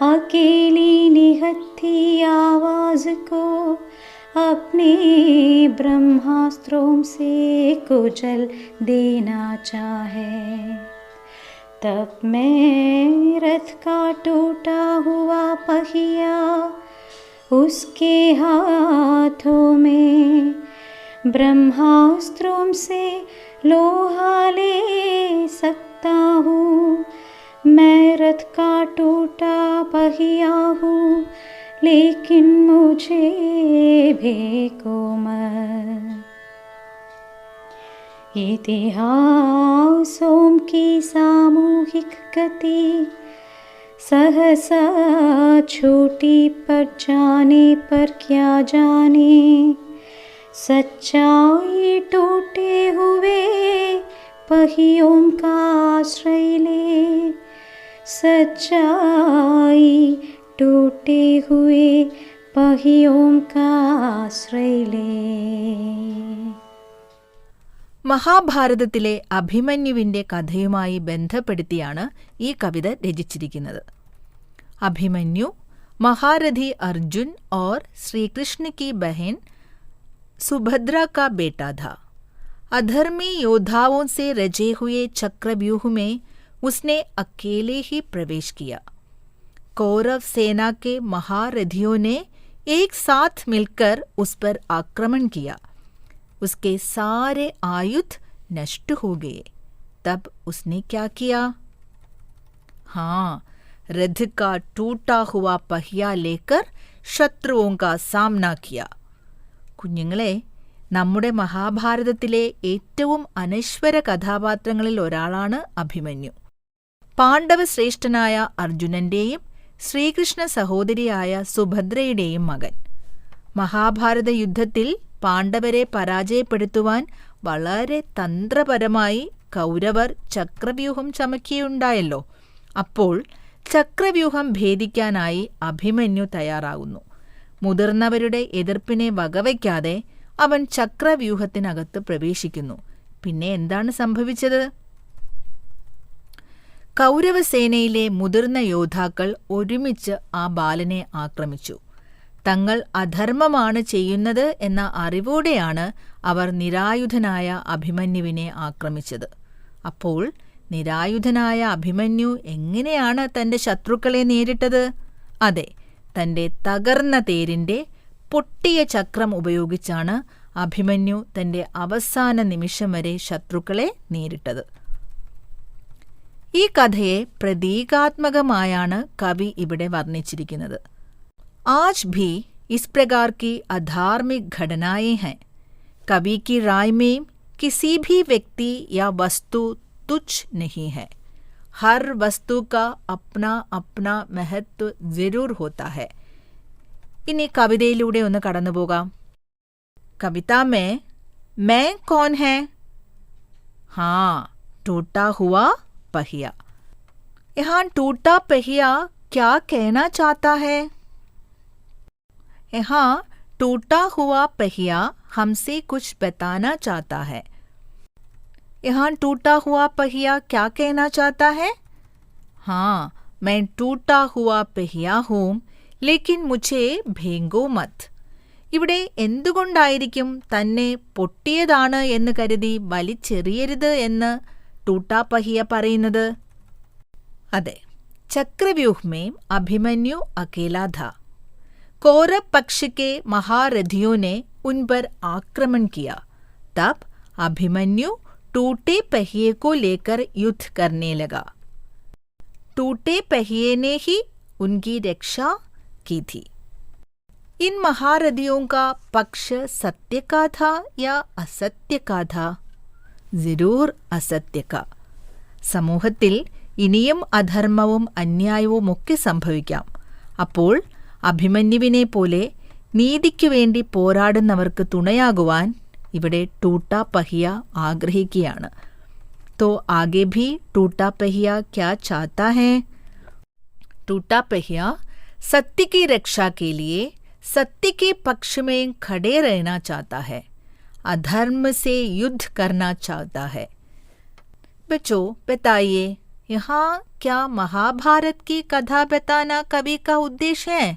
अकेली निहत्थी आवाज को अपने ब्रह्मास्त्रों से कुचल देना चाहे. तब मैं रथ का टूटा हुआ पहिया उसके हाथों में ब्रह्मास्त्रों से लोहा ले सकता हूँ. मैं रथ का टूटा पहिया हूँ, लेकिन मुझे भेको मत. इतिहासों की सामूहिक गति सहसा छूटी पर जाने पर क्या जाने. सच्चाई टूटे हुए पहियों का आश्रय ले. सच्चाई टूटे हुए पहियों का आश्रय ले. മഹാഭാരതത്തിലെ അഭിമന്യുവിൻ്റെ കഥയുമായി ബന്ധപ്പെടുത്തിയാണ് ഈ കവിത രചിച്ചിരിക്കുന്നത്. अभिमन्यु महारथी अर्जुन और श्री कृष्ण की बहन सुभद्रा का बेटा था. अधर्मी योद्धाओं से रचे हुए चक्रव्यूह में उसने अकेले ही प्रवेश किया. कौरव सेना के महारथियों ने एक साथ मिलकर उस पर आक्रमण किया. उसके सारे आयुध नष्ट हो गए. तब उसने क्या किया? रथ का टूटा हुआ पहिया लेकर ശത്രുവും കാ സാമ്ന കിയ. കുഞ്ഞുങ്ങളെ, നമ്മുടെ മഹാഭാരതത്തിലെ ഏറ്റവും അനശ്വര കഥാപാത്രങ്ങളിൽ ഒരാളാണ് അഭിമന്യു. പാണ്ഡവ ശ്രേഷ്ഠനായ അർജുനന്റെയും ശ്രീകൃഷ്ണ സഹോദരിയായ സുഭദ്രയുടെയും മകൻ. മഹാഭാരത യുദ്ധത്തിൽ പാണ്ഡവരെ പരാജയപ്പെടുത്തുവാൻ വളരെ തന്ത്രപരമായി കൗരവർ ചക്രവ്യൂഹം ചമക്കുകയുണ്ടായല്ലോ. അപ്പോൾ ചക്രവ്യൂഹം ഭേദിക്കാനായി അഭിമന്യു തയ്യാറാകുന്നു. മുതിർന്നവരുടെ എതിർപ്പിനെ വകവയ്ക്കാതെ അവൻ ചക്രവ്യൂഹത്തിനകത്ത് പ്രവേശിക്കുന്നു. പിന്നെ എന്താണ് സംഭവിച്ചത്? കൗരവസേനയിലെ മുതിർന്ന യോദ്ധാക്കൾ ഒരുമിച്ച് ആ ബാലനെ ആക്രമിച്ചു. തങ്ങൾ അധർമ്മമാണ് ചെയ്യുന്നത് എന്ന അറിവോടെയാണ് അവർ നിരായുധനായ അഭിമന്യുവിനെ ആക്രമിച്ചത്. അപ്പോൾ നിരായുധനായ അഭിമന്യു എങ്ങനെയാണ് തൻ്റെ ശത്രുക്കളെ നേരിട്ടത്? അതെ, തൻ്റെ തകർന്ന തേരിൻ്റെ പൊട്ടിയ ചക്രം ഉപയോഗിച്ചാണ് അഭിമന്യു തൻ്റെ അവസാന നിമിഷം വരെ ശത്രുക്കളെ നേരിട്ടത്. ഈ കഥയെ പ്രതീകാത്മകമായാണ് കവി ഇവിടെ വർണ്ണിച്ചിരിക്കുന്നത്. आज भी इस प्रकार की अधार्मिक घटनाएं हैं. कवि की राय में किसी भी व्यक्ति या वस्तु तुच्छ नहीं है. हर वस्तु का अपना अपना महत्व जरूर होता है. इन्हें कविതയിലൂടെ ഒന്ന് കടന്നുപോകാം. कविता में मैं कौन है? हाँ, टूटा हुआ पहिया. यहाँ टूटा पहिया क्या कहना चाहता है? यहाँ टूटा हुआ पहिया हमसे कुछ बताना चाहता है. यहाँ टूटा हुआ पहिया क्या कहना चाहता है? हाँ, मैं टूटा हुआ पहिया हूँ, लेकिन मुझे भेंगो मत. ഇവിടെ എന്തുകൊണ്ടായിരിക്കും തന്നെ പൊട്ടിയതാണ് എന്ന് കരുതി വലിച്ചെറിയരുത് എന്ന് ടൂട്ടാ पहिया പറയുന്നത്? അതെ, चक्रव्यूह में अभिमन्यु अकेला था. कौरव पक्ष के महारथियों ने उन पर आक्रमण किया. तब अभिमन्यु टूटे पहिए को लेकर युद्ध करने लगा. टूटे पहिए ने ही उनकी रक्षा की थी. इन महारथियों का पक्ष सत्य का था या असत्य का था? जरूर असत्य का. സമൂഹത്തിൽ ഇനിയും അധർമ്മവും അന്യായവും ഒക്കെ സംഭവിക്കാം. അപ്പോൾ അഭിമന്യുവിനെ പോലെ നീതിക്കു വേണ്ടി പോരാടുന്നവർക്ക് തുണയാകുവാൻ ഇവിടെ ടൂട്ടാ पहिया ആഗ്രഹിക്കുകയാണ്. तो आगे भी टूटा पहिया क्या चाहता है? टूटा पहिया सत्य की रक्षा के लिए सत्य के पक्ष में खड़े रहना चाहता है, अधर्म से युद्ध करना चाहता है. बच्चों, बताइए, यहाँ क्या महाभारत की कथा बताना कवि का उद्देश्य है?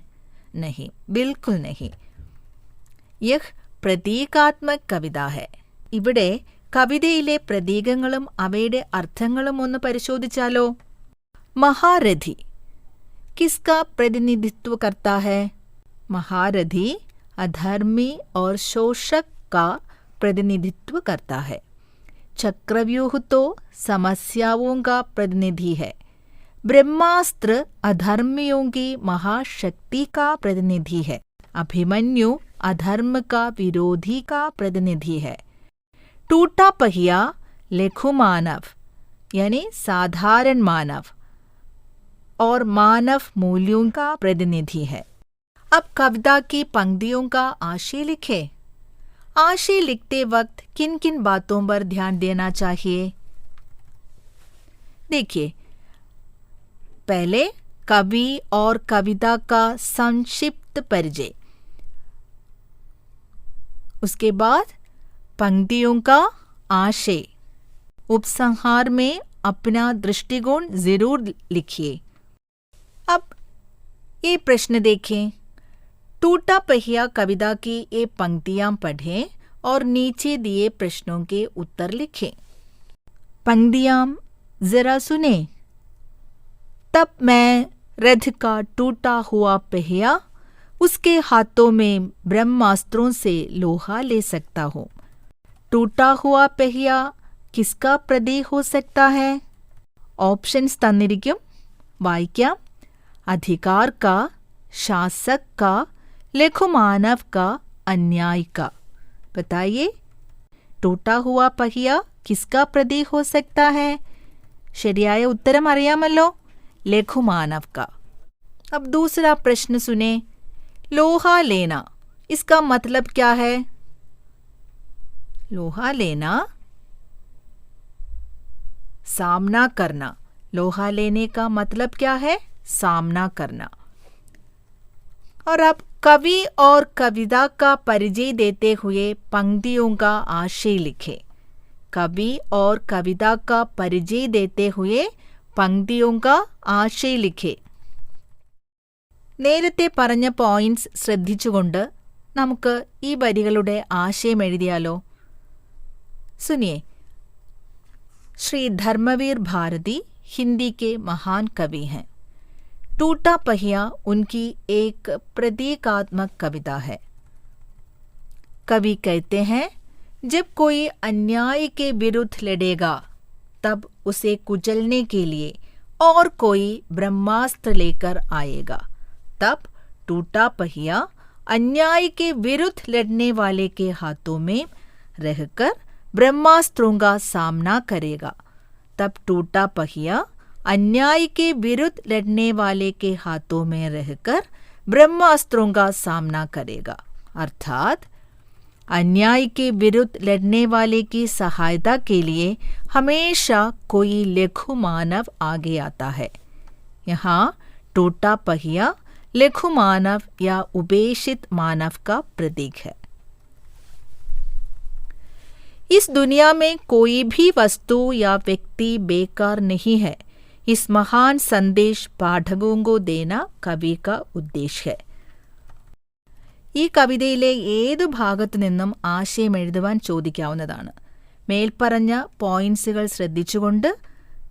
नहीं, बिल्कुल नहीं. यह പ്രതീകാത്മക കവിത है. ഇവിടെ കവിതയിലെ പ്രതീകങ്ങളും അവയുടെ അർത്ഥങ്ങളും ഒന്ന് പരിശോധിച്ചാലോ? महारथी किसका प्रतिनिधित्व करता है? महारथी अधर्मी और शोषक का प्रतिनिधित्व करता है. चक्रव्यूह तो समस्याओं का प्रतिनिधि है. ब्रह्मास्त्र अधर्मियों की महाशक्ति का प्रतिनिधि है. अभिमन्यु अधर्म का विरोधी का प्रतिनिधि है. टूटा पहिया लघु मानव यानी साधारण मानव और मानव मूल्यों का प्रतिनिधि है. अब कविता की पंक्तियों का आशय लिखे. आशय लिखते वक्त किन किन बातों पर ध्यान देना चाहिए? देखिए, पहले कवि और कविता का संक्षिप्त परिचय, उसके बाद पंक्तियों का आशय, उपसंहार में अपना दृष्टिकोण जरूर लिखिए. अब ये प्रश्न देखें. टूटा पहिया कविता की ये पंक्तियां पढ़ें और नीचे दिए प्रश्नों के उत्तर लिखें. पंक्तियां जरा सुने. तब मैं रथ का टूटा हुआ पहिया उसके हाथों में ब्रह्मास्त्रों से लोहा ले सकता हूँ. टूटा हुआ पहिया किसका प्रतीक हो सकता है? ऑप्शंस തന്നിരിക്കും, വായിക്കാം. अधिकार का, शासक का, लघु मानव का, अन्याय का. बताइए, टूटा हुआ पहिया किसका प्रतीक हो सकता है? ശരിയായ ഉത്തരം അറിയാമല്ലോ, ലഘു മാനവ് का. अब दूसरा प्रश्न सुने. लोहा लेना, इसका मतलब क्या है? लोहा लेना, सामना करना। लोहा लेने का मतलब क्या है? सामना करना। और अब कवि और कविता का परिचय देते हुए पंक्तियों का आशय लिखें। कवि और कविता का परिचय देते हुए पंक्तियों का ആശയ ലിഖേ. നേരത്തെ പറഞ്ഞ പോയിന്റ്സ് ശ്രദ്ധിച്ചുകൊണ്ട് നമുക്ക് ഈ വരികളുടെ ആശയം എഴുതിയാലോ? सुनिए, श्री धर्मवीर भारती हिंदी के महान कवि हैं। टूटा पहिया उनकी एक प्रतीकात्मक कविता है। कवि कहते हैं, जब कोई अन्याय के विरुद्ध लड़ेगा तब उसे कुचलने के लिए और कोई ब्रह्मास्त्र लेकर आएगा। तब टूटा पहिया अन्याय के विरुद्ध लड़ने वाले के हाथों में रहकर ब्रह्मास्त्रों का सामना करेगा। तब टूटा पहिया अन्याय के विरुद्ध लड़ने वाले के हाथों में रहकर ब्रह्मास्त्रों का सामना करेगा। अर्थात अन्याय के विरुद्ध लड़ने वाले की सहायता के लिए हमेशा कोई लघु मानव आगे आता है। यहाँ टूटा पहिया लघु मानव या उपेक्षित मानव का प्रतीक है। इस दुनिया में कोई भी वस्तु या व्यक्ति बेकार नहीं है। इस महान संदेश पाठकों को देना कवि का उद्देश्य है. ഈ കവിതയിലെ ഏതു ഭാഗത്തു നിന്നും ആശയം എഴുതുവാൻ ചോദിക്കാവുന്നതാണ്. മേൽപ്പറഞ്ഞ പോയിന്റ്സുകൾ ശ്രദ്ധിച്ചുകൊണ്ട്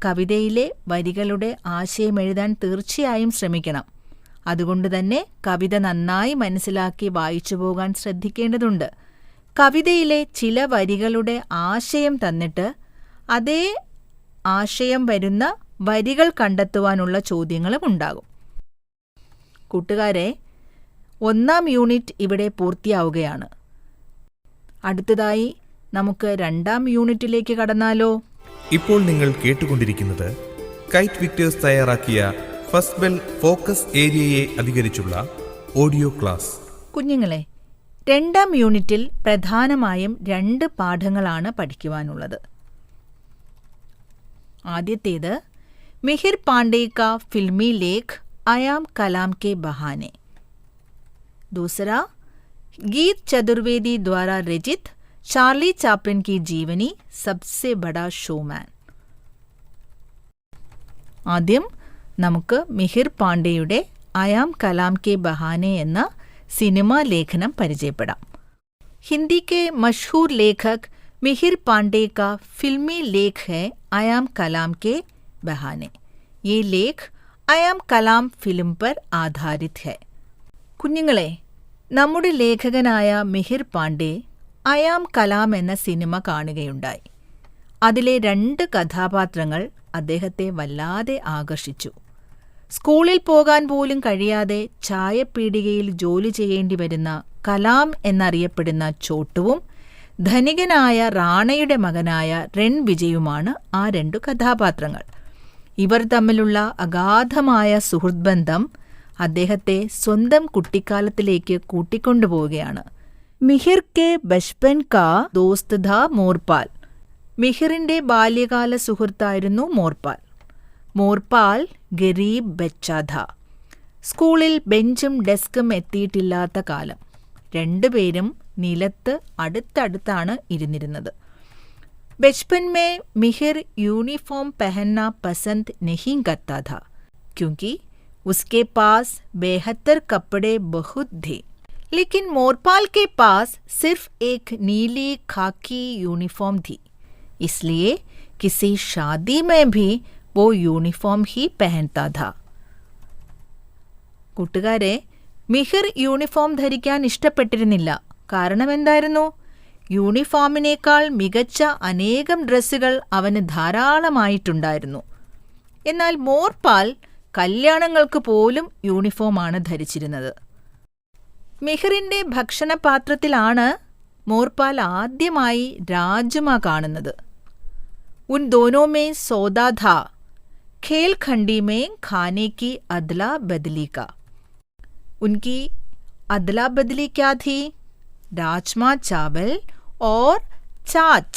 കവിതയിലെ വരികളുടെ ആശയം എഴുതാൻ തീർച്ചയായും ശ്രമിക്കണം. അതുകൊണ്ട് തന്നെ കവിത നന്നായി മനസ്സിലാക്കി വായിച്ചു പോകാൻ ശ്രദ്ധിക്കേണ്ടതുണ്ട്. കവിതയിലെ ചില വരികളുടെ ആശയം തന്നിട്ട് അതേ ആശയം വരുന്ന വരികൾ കണ്ടെത്തുവാനുള്ള ചോദ്യങ്ങളും ഉണ്ടാകും. കൂട്ടുകാരെ, 1ാം യൂണിറ്റ് ഇവിടെ പൂർത്തിയാവുകയാണ്. അടുത്തതായി നമുക്ക് 2ാം യൂണിറ്റിലേക്ക് കടന്നാലോ? ഇപ്പോൾ നിങ്ങൾ കേട്ടുകൊണ്ടിരിക്കുന്നത് കൈറ്റ് വിക്ടേഴ്സ് തയ്യാറാക്കിയ ഫസ്റ്റ് ബെൽ ഫോക്കസ് ഏരിയയെ അധികരിച്ചുള്ള ഓഡിയോ ക്ലാസ്. കുഞ്ഞുങ്ങളെ, 2ാം യൂണിറ്റിൽ പ്രധാനമായും 2 പാഠങ്ങളാണ് പഠിക്കുവാനുള്ളത്. ആദ്യത്തേത് മിഹിർ പാണ്ഡെ കാ ഫിल्मी लेख आयाम कलाम के बहाने. दूसरा गीत चतुर्वेदी द्वारा रचित चार्ली चैपलिन की जीवनी सबसे बड़ा शोमैन. ആദ്യം നമുക്ക് മിഹിർ പാണ്ഡെയുടെ आयाम कलाम के बहाने എന്ന സിനിമാ ലേഖനം പരിചയപ്പെടാം. हिंदी के मशहूर लेखक मिहिर पांडे का फिल्मी लेख है आयाम कलाम के बहाने. ये लेख आयाम कलाम फिल्म पर आधारित है. കുഞ്ഞുങ്ങളെ, നമ്മുടെ ലേഖകനായ മിഹിർ പാണ്ഡെ ആയാം കലാം എന്ന സിനിമ കാണുകയുണ്ടായി. അതിലെ 2 കഥാപാത്രങ്ങൾ അദ്ദേഹത്തെ വല്ലാതെ ആകർഷിച്ചു. സ്കൂളിൽ പോകാൻ പോലും കഴിയാതെ ചായപ്പീടികയിൽ ജോലി ചെയ്യേണ്ടി വരുന്ന കലാം എന്നറിയപ്പെടുന്ന ചോട്ടുവും ധനികനായ റാണയുടെ മകനായ റെൻ വിജയുമാണ് ആ 2 കഥാപാത്രങ്ങൾ. ഇവർ തമ്മിലുള്ള അഗാധമായ സുഹൃദ്ബന്ധം അദ്ദേഹത്തെ സ്വന്തം കുട്ടിക്കാലത്തിലേക്ക് കൂട്ടിക്കൊണ്ടുപോവുകയാണ്. മിഹിർ കെ ബച്പൻ കാ ദോസ്ത് ഥാ മോർപാൽ. മിഹിറിന്റെ ബാല്യകാല സുഹൃത്തായിരുന്നു മോർപാൽ. മോർപാൽ ഗരീബ് ബച്ചാ ഥാ. സ്കൂളിൽ ബെഞ്ചും ഡെസ്കും എത്തിയിട്ടില്ലാത്ത കാലം. 2 പേരും നിലത്ത് അടുത്തടുത്താണ് ഇരുന്നിരുന്നത്. बचपन में मिहिर यूनिफॉर्म पहनना पसंद नहीं करता था क्योंकि उसके पास बेहतर कपड़े बहुत थे. लेकिन मोरपाल के पास सिर्फ एक नीली खाकी यूनिफॉर्म थी, इसलिए किसी शादी में भी वो यूनिफॉर्म ही पहनता था. കൂട്ടുകാരെ, മിഹിർ യൂണിഫോം ധരിക്കാൻ ഇഷ്ടപ്പെട്ടിരുന്നില്ല. കാരണം എന്തായിരുന്നു? യൂണിഫോമിനേക്കാൾ മികച്ച അനേകം ഡ്രസ്സുകൾ അവന് ധാരാളമായിട്ടുണ്ടായിരുന്നു. എന്നാൽ മോർപാൽ കല്യാണങ്ങൾക്ക് പോലും യൂണിഫോമാണ് ധരിച്ചിരുന്നത്. മിഹിറിന്റെ ഭക്ഷണപാത്രത്തിലാണ് മോർപാൽ ആദ്യമായി രാജ്മ കാണുന്നത്. ഉൻ ദോനോ മേ സോദാ ഥാ, ഖേൽ ഖണ്ഡി മേ ഖാനെ കി അദ്ല ബദലി കാ. ഉൻകി അദ്ല ബദലി ക്യാ थी? राजमा चावल और चाच।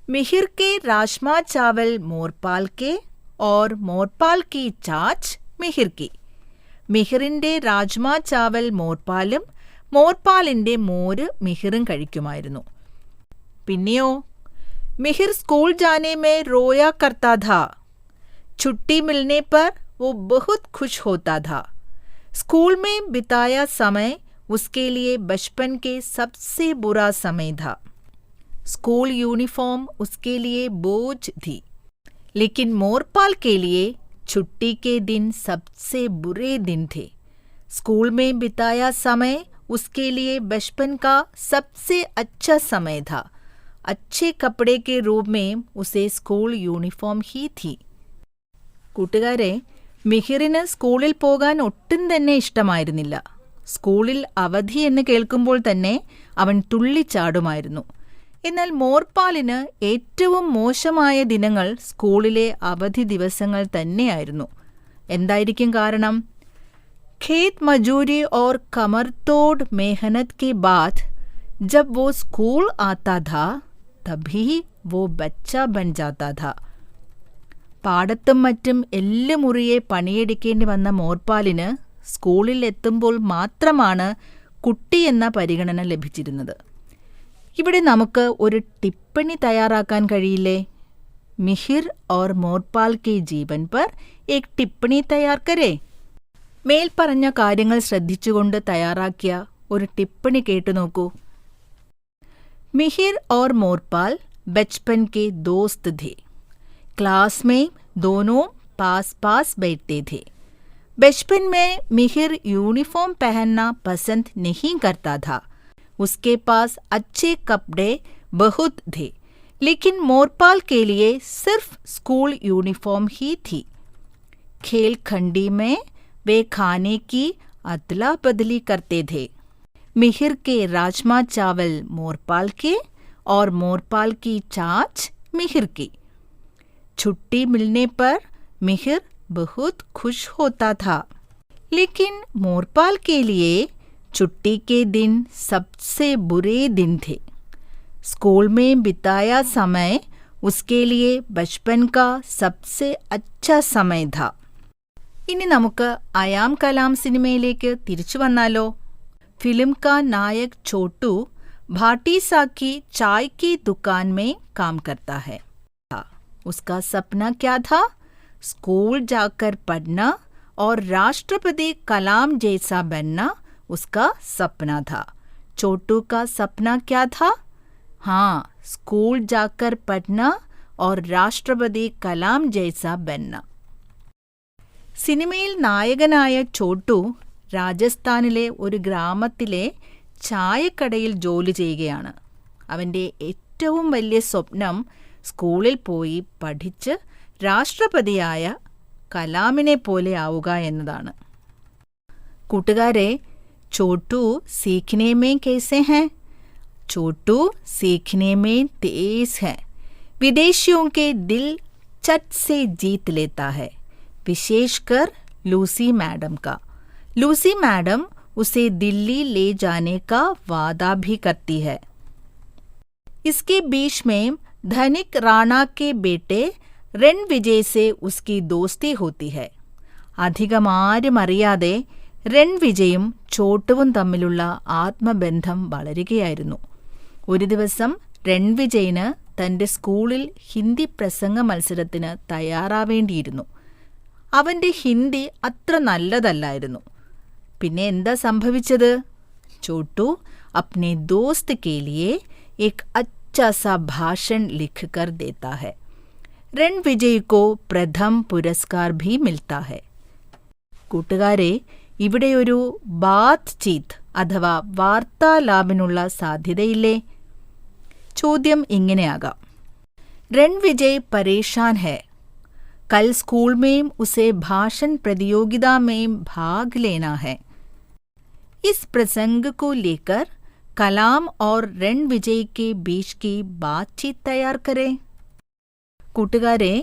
मिहिर के राजमा चावल मोरपाल के और मोरपाल की चाच मिहिर की. മിഹിറിന്റെ രാജ്മാ ചാവൽ മോർപ്പാലും മോർപ്പാലിന്റെ മോര് മിഹിറും കഴിക്കുമായിരുന്നു. പിന്നെയോ मिहिर स्कूल जाने में रोया करता था. छुट्टी मिलने पर वो बहुत खुश होता था. स्कूल में बिताया समय उसके लिए बचपन के सबसे बुरा समय था. स्कूल यूनिफॉर्म उसके लिए बोझ थी, लेकिन मोरपाल के लिए छुट्टी के दिन सबसे बुरे दिन थे. स्कूल में बिताया समय उसके लिए बचपन का सबसे अच्छा समय था. अच्छे कपड़े के रूप में उसे स्कूൾ യൂണിഫോം ही थी. കൂട്ടുകാരെ, മിഹിറിന് സ്കൂളിൽ പോകാൻ ഒട്ടും തന്നെ ഇഷ്ടമായിരുന്നില്ല. സ്കൂളിൽ അവധി എന്ന് കേൾക്കുമ്പോൾ തന്നെ അവൻ തുള്ളിച്ചാടുമായിരുന്നു. എന്നാൽ മോർപ്പാലിന് ഏറ്റവും മോശമായ ദിനങ്ങൾ സ്കൂളിലെ അവധി ദിവസങ്ങൾ തന്നെയായിരുന്നു. എന്തായിരിക്കും കാരണം? खेत मजूरी और कमरतोड़ मेहनत के बाद जब वो स्कूल आता था तभी वो बच्चा बन जाता था. പാടത്തും മറ്റും എല്ലുമുറിയെ പണിയെടുക്കേണ്ടി വന്ന മോർപ്പാലിന് സ്കൂളിൽ എത്തുമ്പോൾ മാത്രമാണ് കുട്ടി എന്ന പരിഗണന ലഭിച്ചിരുന്നത്. ഇവിടെ നമുക്ക് ഒരു ടിപ്പണി തയ്യാറാക്കാൻ കഴിയില്ലേ? മിഹിർ और മോർപ്പാൽ के जीवन पर एक टिप्पणी तैयार करें. മേൽപ്പറഞ്ഞ കാര്യങ്ങൾ ശ്രദ്ധിച്ചുകൊണ്ട് തയ്യാറാക്കിയ ഒരു ടിപ്പണി കേട്ടു നോക്കൂ. मिहिर और मोरपाल बचपन के दोस्त थे. क्लास में दोनों पास पास बैठते थे. बचपन में मिहिर यूनिफॉर्म पहनना पसंद नहीं करता था. उसके पास अच्छे कपड़े बहुत थे, लेकिन मोरपाल के लिए सिर्फ स्कूल यूनिफॉर्म ही थी. खेल खंडी में वे खाने की अदला बदली करते थे. मिहिर के राजमा चावल मोरपाल के और मोरपाल की चाच मिहिर की. छुट्टी मिलने पर मिहिर बहुत खुश होता था, लेकिन मोरपाल के लिए छुट्टी के दिन सबसे बुरे दिन थे. स्कूल में बिताया समय उसके लिए बचपन का सबसे अच्छा समय था. ഇനി നമുക്ക് അയാം കലാം സിനിമയിലേക്ക് തിരിച്ചു വന്നാലോ? फिल्म का नायक छोटू भाटीसा की चाय की दुकान में काम करता है. उसका सपना क्या था? स्कूल जाकर पढ़ना और राष्ट्रपति कलाम जैसा बनना उसका सपना था. छोटू का सपना क्या था? हाँ, स्कूल जाकर पढ़ना और राष्ट्रपति कलाम जैसा बनना. സിനിമയിൽ നായകനായ ചോട്ടു രാജസ്ഥാനിലെ ഒരു ഗ്രാമത്തിലെ ചായക്കടയിൽ ജോലി ചെയ്യുകയാണ്. അവൻ്റെ ഏറ്റവും വലിയ സ്വപ്നം സ്കൂളിൽ പോയി പഠിച്ച് രാഷ്ട്രപതിയായ കലാമിനെ പോലെ ആവുക എന്നതാണ്. കൂട്ടുകാരെ, ചോട്ടു സീഖ്നെ में कैसे हैं? छोटू सीखने में तेज है. विदेशियों के दिल चट से जीत लेता है, विशेषकर लूसी मैडम का. लूसी मैडम उसे दिल्ली ले जाने का वादा भी करती है. इसके बीच में धनिक राणा के बेटे रणविजय से उसकी दोस्ती होती है. അധികം ആരും അറിയാതെ രണവിജയും ചോട്ടുവും തമ്മിലുള്ള ആത്മബന്ധം വളരുകയായിരുന്നു. ഒരു ദിവസം രണവിജയന് തൻ്റെ സ്കൂളിൽ ഹിന്ദി പ്രസംഗ മത്സരത്തിന് തയ്യാറാവേണ്ടിയിരുന്നു. അവൻ്റെ ഹിന്ദി അത്ര നല്ലതല്ലായിരുന്നു. പിന്നെ എന്താ സംഭവിച്ചത്? ചോട്ടു अपने दोस्त के लिए एक अच्छा सा भाषण लिखकर देता है. रणविजय को प्रथम पुरस्कार भी मिलता है. കൂട്ടുകാരെ, ഇവിടെ ഒരു ബാത്ത് ചീത്ത് അഥവാ വാർത്താലാപിനുള്ള സാധ്യതയില്ലേ? ചോദ്യം ഇങ്ങനെയാകാം. रणविजय परेशान है. कल स्कूल में उसे भाषण प्रतियोगिता में भाग लेना है. इस प्रसंग को लेकर कलाम और रणविजय के बीच की बातचीत तैयार करें. കൂട്ടുകാരെ,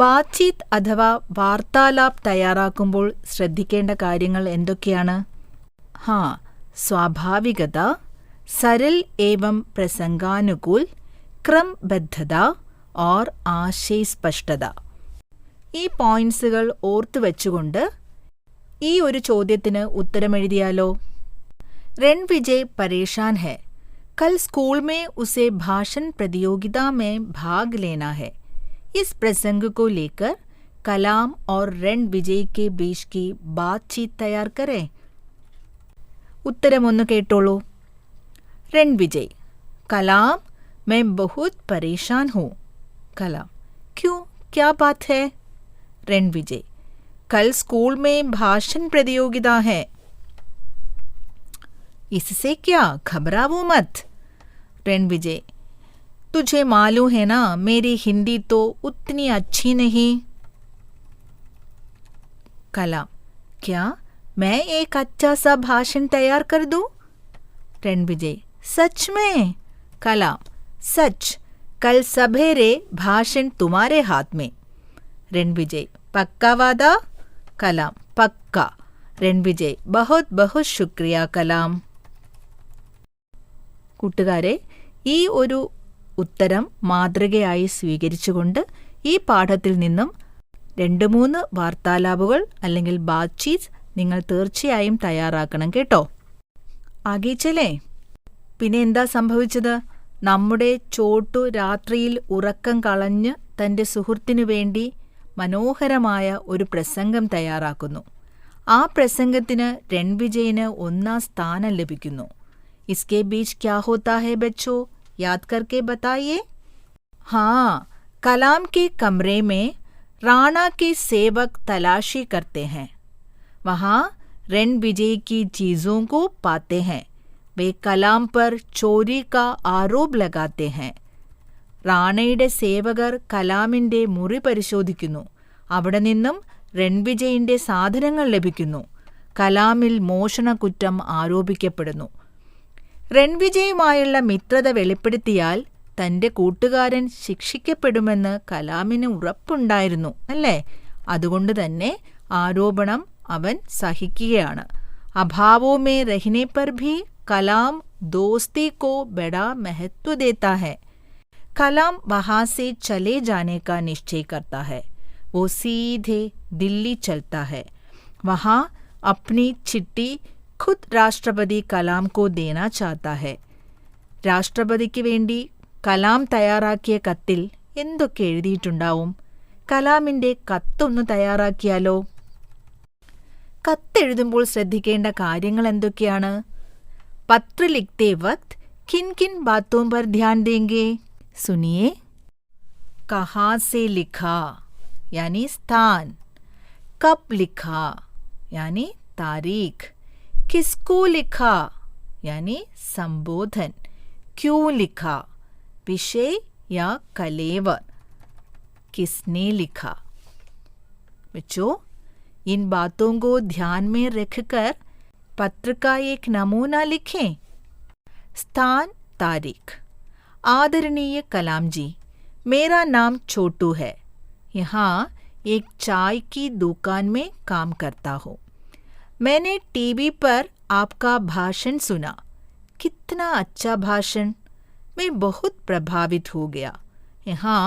ബാത്ചീത്ത് അഥവാ വാർത്താലാപ് തയ്യാറാക്കുമ്പോൾ ശ്രദ്ധിക്കേണ്ട കാര്യങ്ങൾ എന്തൊക്കെയാണ്? സ്വാഭാവികത, सरल एवं प्रसंगानुकूल, ക്രമബദ്ധത और ആശയസ്പഷ്ടത. ഈ പോയിന്റ്സുകൾ ഓർത്തു വെച്ചുകൊണ്ട് ഈ ഒരു ചോദ്യത്തിന് ഉത്തരമെഴുതിയാലോ? रणविजय परेशान है. कल स्कूल में उसे भाषण प्रतियोगिता में भाग लेना है. इस प्रसंग को लेकर कलाम और रणविजय के बीच की बातचीत तैयार करें. उत्तरम ഒന്ന് കേട്ടോളൂ. रणविजय: कलाम, मैं बहुत परेशान हूँ. कलाम: क्यों, क्या बात है? रणविजय: कल स्कूल में भाषण प्रतियोगिता है. इससे क्या, घबराओ मत. रणविजय: तुझे मालूम है ना, मेरी हिंदी तो उतनी अच्छी नहीं. कलाम: क्या मैं एक अच्छा सा भाषण तैयार कर दूं? रणविजय: सच में? कलाम: सच. कल सवेरे भाषण तुम्हारे हाथ में. रणविजय: पक्का वादा? कलाम: पक्का. रणविजय: बहुत बहुत शुक्रिया कलाम. കൂട്ടുകാരെ, ഈ ഒരു ഉത്തരം മാതൃകയായി സ്വീകരിച്ചുകൊണ്ട് ഈ പാഠത്തിൽ നിന്നും 2-3 വാർത്താലാപുകൾ അല്ലെങ്കിൽ ബാത്ചീത്ത് നിങ്ങൾ തീർച്ചയായും തയ്യാറാക്കണം കേട്ടോ. ആഗീച്ചല്ലേ? പിന്നെ എന്താ സംഭവിച്ചത്? നമ്മുടെ ചോട്ടു രാത്രിയിൽ ഉറക്കം കളഞ്ഞ് തൻ്റെ സുഹൃത്തിനു വേണ്ടി മനോഹരമായ ഒരു പ്രസംഗം തയ്യാറാക്കുന്നു. ആ പ്രസംഗത്തിന് रणविजयന് 1ാം സ്ഥാനം ലഭിക്കുന്നു. इसके बीच क्या होता है बच्चों, याद करके बताइए. हाँ, कलाम के कमरे में राणा के सेवक तलाशी करते हैं. वहाँ रणविजय की चीज़ों को पाते हैं. वे कलाम पर चोरी का आरोप लगाते हैं. റാണയുടെ സേവകർ കലാമിൻ്റെ മുറി പരിശോധിക്കുന്നു. അവിടെ നിന്നും रणविजयന്റെ സാധനങ്ങൾ ലഭിക്കുന്നു. കലാമിൽ മോഷണക്കുറ്റം ആരോപിക്കപ്പെടുന്നു. रणविजയുമായുള്ള മിത്രത വെളിപ്പെടുത്തിയാൽ തൻ്റെ കൂട്ടുകാരൻ ശിക്ഷിക്കപ്പെടുമെന്ന് കലാമിന് ഉറപ്പുണ്ടായിരുന്നു അല്ലേ? അതുകൊണ്ട് തന്നെ ആരോപണം അവൻ സഹിക്കുകയാണ്. അഭാവോ മേ രഹ്നെ പർ ഭി കലാം ദോസ്തി കോ ബഡാ महत्व देता है. कलाम वहाँ से चले जाने का निश्चय करता है. वो सीधे दिल्ली चलता है. वहाँ अपनी चिट्ठी खुद राष्ट्रपति कलाम को देना चाहता है. രാഷ്ട്രപതിക്ക് വേണ്ടി കലാം തയ്യാറാക്കിയ കത്തിൽ എന്തൊക്കെ എഴുതിയിട്ടുണ്ടാവും? കലാമിൻ്റെ കത്തൊന്ന് തയ്യാറാക്കിയാലോ? കത്തെഴുതുമ്പോൾ ശ്രദ്ധിക്കേണ്ട കാര്യങ്ങൾ എന്തൊക്കെയാണ്? പത്ര ലിഖ്തേ വക്ത് കിൻ കിൻ ബാത്തോं पर ध्यान देंगे? सुनिए. कहाँ से लिखा यानी स्थान, कब लिखा यानी तारीख, किसको लिखा यानी संबोधन, क्यों लिखा विषय या कलेवर, किसने लिखा. बच्चों, इन बातों को ध्यान में रखकर पत्र का एक नमूना लिखें. स्थान, तारीख. आदरणीय कलाम जी, मेरा नाम छोटू है. यहाँ एक चाय की दुकान में काम करता हूँ. मैंने टीवी पर आपका भाषण सुना. कितना अच्छा भाषण. मैं बहुत प्रभावित हो गया. यहाँ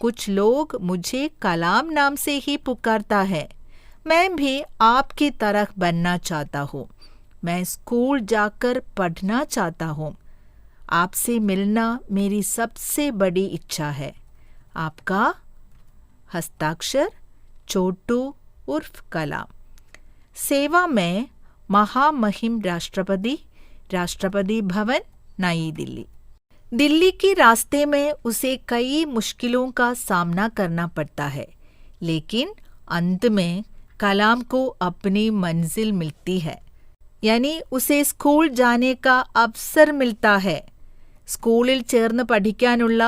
कुछ लोग मुझे कलाम नाम से ही पुकारता है. मैं भी आपकी तरह बनना चाहता हूँ. मैं स्कूल जाकर पढ़ना चाहता हूँ. आपसे मिलना मेरी सबसे बड़ी इच्छा है. आपका हस्ताक्षर छोटू उर्फ कलाम. सेवा में महामहिम राष्ट्रपति, राष्ट्रपति भवन, नई दिल्ली. दिल्ली के रास्ते में उसे कई मुश्किलों का सामना करना पड़ता है, लेकिन अंत में कलाम को अपनी मंजिल मिलती है. यानी उसे स्कूल जाने का अवसर मिलता है. സ്കൂളിൽ ചേർന്ന് പഠിക്കാനുള്ള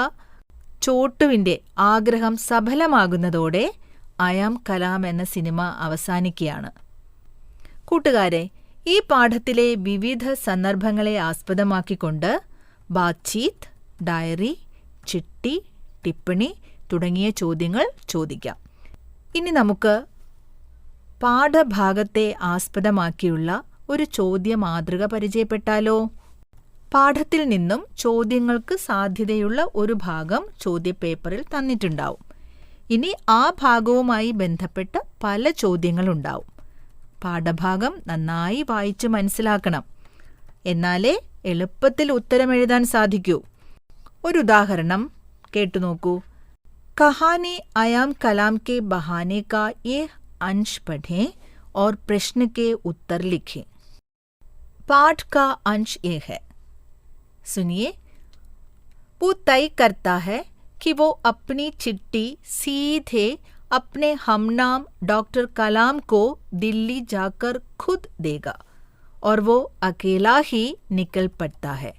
ചോട്ടുവിൻ്റെ ആഗ്രഹം സഫലമാകുന്നതോടെ അയാം കലാം എന്ന സിനിമ അവസാനിക്കുകയാണ്. കൂട്ടുകാരെ, ഈ പാഠത്തിലെ വിവിധ സന്ദർഭങ്ങളെ ആസ്പദമാക്കിക്കൊണ്ട് ബാത്ചീത്ത്, ഡയറി, ചിട്ടി, ടിപ്പണി തുടങ്ങിയ ചോദ്യങ്ങൾ ചോദിക്കാം. ഇനി നമുക്ക് പാഠഭാഗത്തെ ആസ്പദമാക്കിയുള്ള ഒരു ചോദ്യ മാതൃക പരിചയപ്പെട്ടാലോ? പാഠത്തിൽ നിന്നും ചോദ്യങ്ങൾക്ക് സാധ്യതയുള്ള ഒരു ഭാഗം ചോദ്യപേപ്പറിൽ തന്നിട്ടുണ്ടാവും. ഇനി ആ ഭാഗവുമായി ബന്ധപ്പെട്ട പല ചോദ്യങ്ങളുണ്ടാവും. പാഠഭാഗം നന്നായി വായിച്ച് മനസ്സിലാക്കണം. എന്നാലേ എളുപ്പത്തിൽ ഉത്തരം എഴുതാൻ സാധിക്കൂ. ഒരു ഉദാഹരണം കേട്ടുനോക്കൂ. कहानी आयाम कलाम के बहाने का ये अंश पढ़ें और प्रश्न के उत्तर लिखें. पाठ का अंश ये है. सुनिए. वो तय करता है कि वो अपनी चिट्ठी सीधे अपने हमनाम डॉक्टर कलाम को दिल्ली जाकर खुद देगा और वो अकेला ही निकल पड़ता है.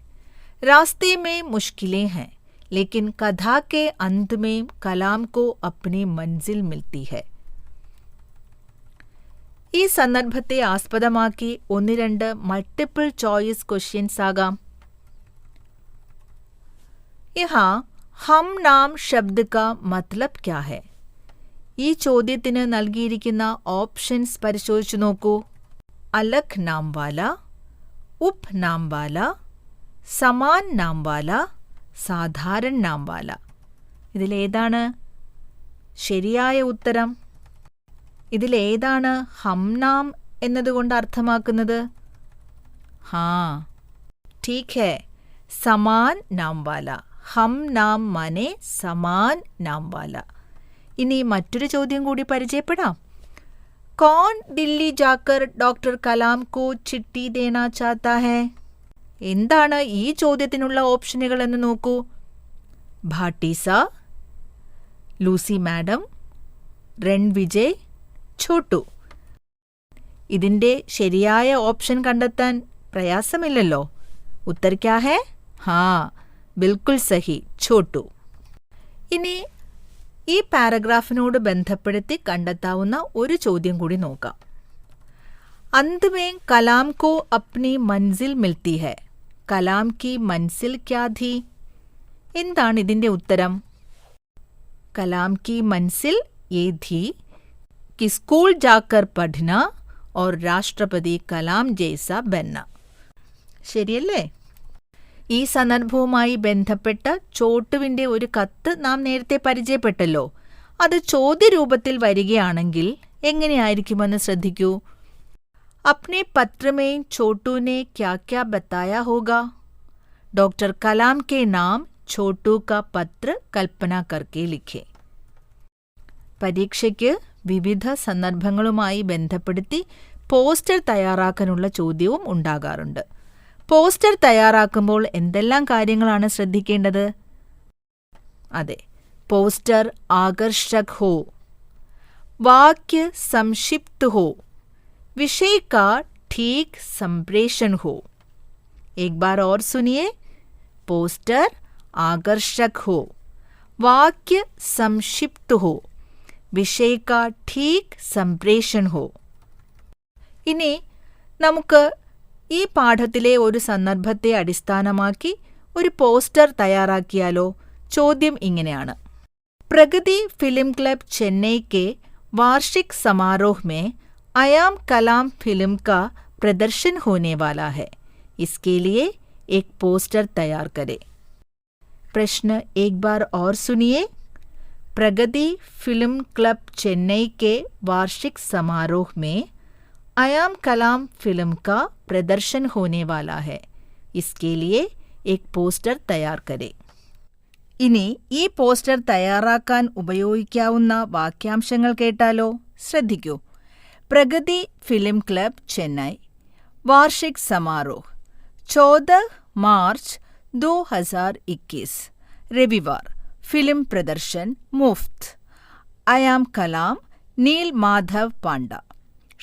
रास्ते में मुश्किलें हैं, लेकिन कथा के अंत में कलाम को अपनी मंजिल मिलती है. ഈ സന്ദർഭത്തെ ആസ്പദമാക്കി 1-2 മൾട്ടിപ്പിൾ ചോയ്സ് ക്വസ്റ്റ്യൻസ് ആകാം. യഹാ ഹം നാം ശബ്ദ കാ മത്ലബ് ക്യാ ഹൈ? ഈ ചോദ്യത്തിന് നൽകിയിരിക്കുന്ന ഓപ്ഷൻസ് പരിശോധിച്ചു നോക്കൂ. അലഗ് നാം വാല, ഉപ് നാം വാല, സമാൻ നാം വാല, സാധാരൺ നാം വാല. ഇതിലേതാണ് ശരിയായ ഉത്തരം? ഇതിലേതാണ് ഹംനാം എന്നതുകൊണ്ട് അർത്ഥമാക്കുന്നത്? ഹാ, ठीक है, സമാൻ നാം വാല. ഹം നാം മനെ സമാൻ നാം വാല. ഇനി മറ്റൊരു ചോദ്യം കൂടി പരിചയപ്പെടാം. कौन दिल्ली जाकर डॉक्टर कलाम को चिट्ठी देना चाहता है? എന്താണ് ഈ ചോദ്യത്തിനുള്ള ഓപ്ഷനുകൾ എന്ന് നോക്കൂ. ഭാട്ടീസ, ലൂസി മാഡം, രൺവിജയ്, ഛോട്ടു. ഇതിൻ്റെ ശരിയായ ഓപ്ഷൻ കണ്ടെത്താൻ പ്രയാസമില്ലല്ലോ. ഉത്തർ ക്യാ ഹേ? ഹാ, ബിൽക്കുൽ സഹി, ഛോട്ടു. ഇനി ഈ പാരഗ്രാഫിനോട് ബന്ധപ്പെടുത്തി കണ്ടെത്താവുന്ന ഒരു ചോദ്യം കൂടി നോക്കാം. अंत में कलाम को अपनी मंजिल मिलती है. कलाम की मंजिल क्या थी? എന്താണ് ഇതിൻ്റെ ഉത്തരം? कलाम की मंजिल ये थी कि स्कूल जाकर पढ़ना और राष्ट्रपति कलाम जैसा बनना. ശരിയല്ലേ? ഈ സന്ദർഭവുമായി ബന്ധപ്പെട്ട ചോട്ടുവിൻ്റെ ഒരു കത്ത് നാം നേരത്തെ പരിചയപ്പെട്ടല്ലോ. അത് ചോദ്യരൂപത്തിൽ വരികയാണെങ്കിൽ എങ്ങനെയായിരിക്കുമെന്ന് ശ്രദ്ധിക്കൂ. अपने पत्र में छोटू ने क्या क्या बताया होगा? डॉक्टर कलाम के नाम छोटू का पत्र कल्पना करके लिखे. പരീക്ഷയ്ക്ക് വിവിധ സന്ദർഭങ്ങളുമായി ബന്ധപ്പെടുത്തി പോസ്റ്റർ തയ്യാറാക്കാനുള്ള ചോദ്യവും ഉണ്ടാകാറുണ്ട്. പോസ്റ്റർ തയ്യാറാക്കുമ്പോൾ എന്തെല്ലാം കാര്യങ്ങളാണ് ശ്രദ്ധിക്കേണ്ടത്? അതെ, പോസ്റ്റർ ആകർഷക് ഹോ, വാക്യ സംക്ഷിപ്ത് ഹോ, विषय का ठीक संप्रेषण हो. एक बार और सुनिए. पोस्टर आकर्षक हो, वाक्य संक्षिप्त हो, विषय का ठीक संप्रेषण हो. ഇനി നമുക്ക് ഈ പാഠത്തിലെ ഒരു സന്ദർഭത്തെ അടിസ്ഥാനമാക്കി ഒരു പോസ്റ്റർ തയ്യാറാക്കിയാലോ? ചോദ്യം ഇങ്ങനെയാണ്. പ്രഗതി ഫിലിം ക്ലബ് ചെന്നൈ के वार्षिक समारोह में आयाम कलाम फिल्म का प्रदर्शन होने वाला है. इसके लिए एक पोस्टर तैयार करें. प्रश्न एक बार और सुनिए. प्रगति फिल्म क्लब चेन्नई के वार्षिक समारोह में आयाम कलाम फिल्म का प्रदर्शन होने वाला है. इसके लिए एक पोस्टर तैयार करें. ഇനി ഈ പോസ്റ്റർ തയ്യാറാക്കാൻ ഉപയോഗിക്കാവുന്ന വാക്യാംശങ്ങൾ കേട്ടാലോ? ശ്രദ്ധിക്കൂ. प्रगति फिल्म क्लब चेन्नई वार्षिक समारोह 14 मार्च 2021 रविवार. फिल्म प्रदर्शन मुफ्त. आयाम कलाम नील माधव पांडा.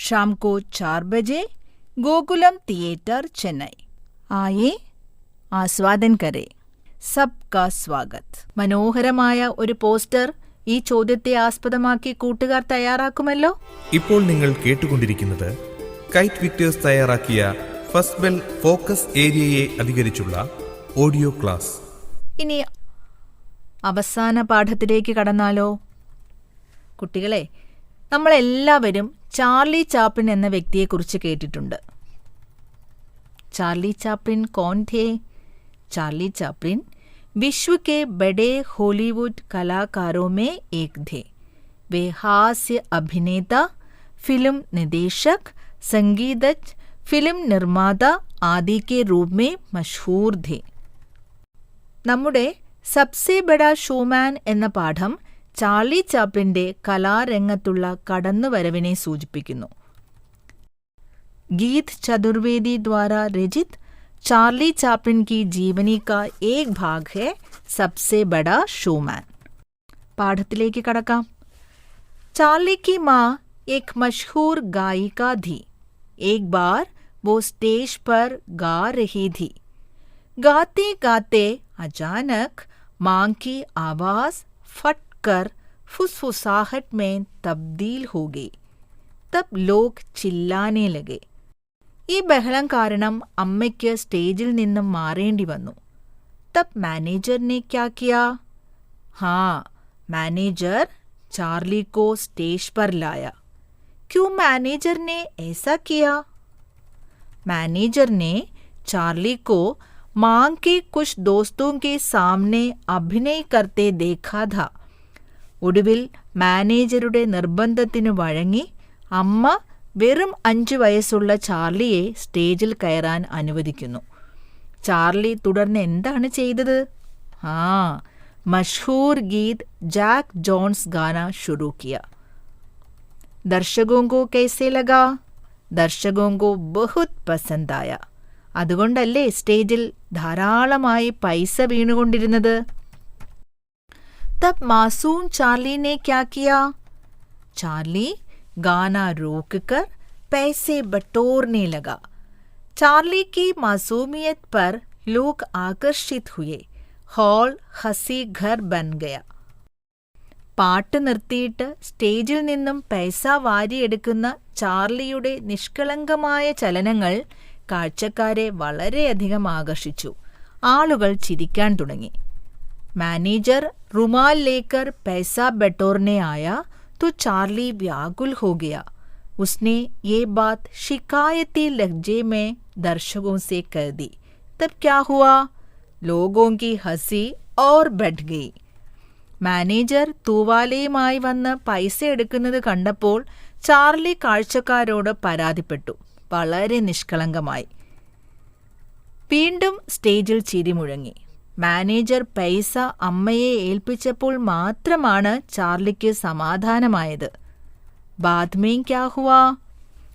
शाम को 4 बजे गोकुलम थिएटर चेन्नई. आइए आस्वादन करें. सबका स्वागत. മനോഹരമായ ഒരു പോസ്റ്റർ ഈ ചോദ്യത്തെ ആസ്പദമാക്കി കൂട്ടുകാർ തയ്യാറാക്കുമല്ലോ. ഇപ്പോൾ നിങ്ങൾ കേട്ടുകൊണ്ടിരിക്കുന്നത് കൈറ്റ് വിക്ടേഴ്സ് തയ്യാറാക്കിയ ഫസ്റ്റ് ബെൽ ഫോക്കസ് ഏരിയയെ അധികരിച്ചുള്ള ഓഡിയോ ക്ലാസ്. ഇനി അവസാന പാഠത്തിലേക്ക് കടന്നാലോ? കുട്ടികളെ, നമ്മളെല്ലാവരും ചാർലി ചാപ്ലിൻ എന്ന വ്യക്തിയെക്കുറിച്ച് കേട്ടിട്ടുണ്ട്. ചാർലി ചാപ്ലിൻ കോൺ ഥേ? चार्ली चैपलिन विश्व के बड़े हॉलीवुड कलाकारों में एक थे। वे हास्य अभिनेता, फिल्म निदेशक, संगीतज्ञ, फिल्म निर्माता आदि के रूप में मशहूर थे. നമ്മുടെ സബ്സെ ബഡാ ഷോമാൻ എന്ന പാഠം ചാർലി ചാപ്ലിന്റെ കലാരംഗത്തുള്ള കടന്നുവരവിനെ സൂചിപ്പിക്കുന്നു. गीत चतुर्वेदी द्वारा रचित चार्ली चैपलिन की जीवनी का एक भाग है सबसे बड़ा शोमैन. പാഠത്തിലേക്ക് കടക്കാം. चार्ली की माँ एक मशहूर गायिका थी. एक बार वो स्टेज पर गा रही थी. गाते गाते अचानक माँ की आवाज़ फट कर फुसफुसाहट में तब्दील हो गई. तब लोग चिल्लाने लगे. ഈ ബഹളം കാരണം അമ്മയ്ക്ക് സ്റ്റേജിൽ നിന്നും മാറേണ്ടി വന്നു. തബ് മാനേജർ ने क्या किया? हाँ, मैनेजर चार्ली को स्टेज पर लाया. क्यों मैनेजर ने ऐसा किया? मैनेजर ने चार्ली को मां के कुछ दोस्तों के सामने अभिनय करते देखा था. ഒടുവിൽ മാനേജറുടെ നിർബന്ധത്തിനു വഴങ്ങി അമ്മ വെറും 5 വയസ്സുള്ള ചാർലിയെ സ്റ്റേജിൽ കയറാൻ അനുവദിക്കുന്നു. ചാർലി തുടർന്ന് എന്താണ് ചെയ്തത്? मशहूर गीत जैक जोन्स गाना शुरू किया. दर्शकों को कैसे लगा? दर्शकों को बहुत पसंद आया. അതുകൊണ്ടല്ലേ സ്റ്റേജിൽ ധാരാളമായി പൈസ വീണുകൊണ്ടിരുന്നത്. तब मासूम चार्ली ने क्या किया? चार्ली गाना रोककर पैसे बटोरने लगा. चार्ली की मासूमियत पर लोग आकर्षित हुए. हॉल हसी घर बन गया. പാട്ട് നിർത്തിയിട്ട് സ്റ്റേജിൽ നിന്നും പൈസ വാരിയെടുക്കുന്ന ചാർലിയുടെ നിഷ്കളങ്കമായ ചലനങ്ങൾ കാഴ്ചക്കാരെ വളരെയധികം ആകർഷിച്ചു. ആളുകൾ ചിരിക്കാൻ തുടങ്ങി. मैनेजर रुमाल लेकर पैसा बटोरने आया तो चार्ली व्याकुल हो गया. उसने ये बात शिकायती लहजे में दर्शकों से कह दी. तब क्या हुआ? लोगों की हंसी और बढ़ गई. മാനേജർ തൂവാലയുമായി വന്ന് പൈസ എടുക്കുന്നത് കണ്ടപ്പോൾ ചാർലി കാഴ്ചക്കാരോട് പരാതിപ്പെട്ടു. വളരെ നിഷ്കളങ്കമായി. വീണ്ടും സ്റ്റേജിൽ ചിരി മുഴങ്ങി. മാനേജർ പൈസ അമ്മയെ ഏൽപ്പിച്ചപ്പോൾ മാത്രമാണ് ചാർലിക്ക് സമാധാനമായത്. बाद में क्या हुआ?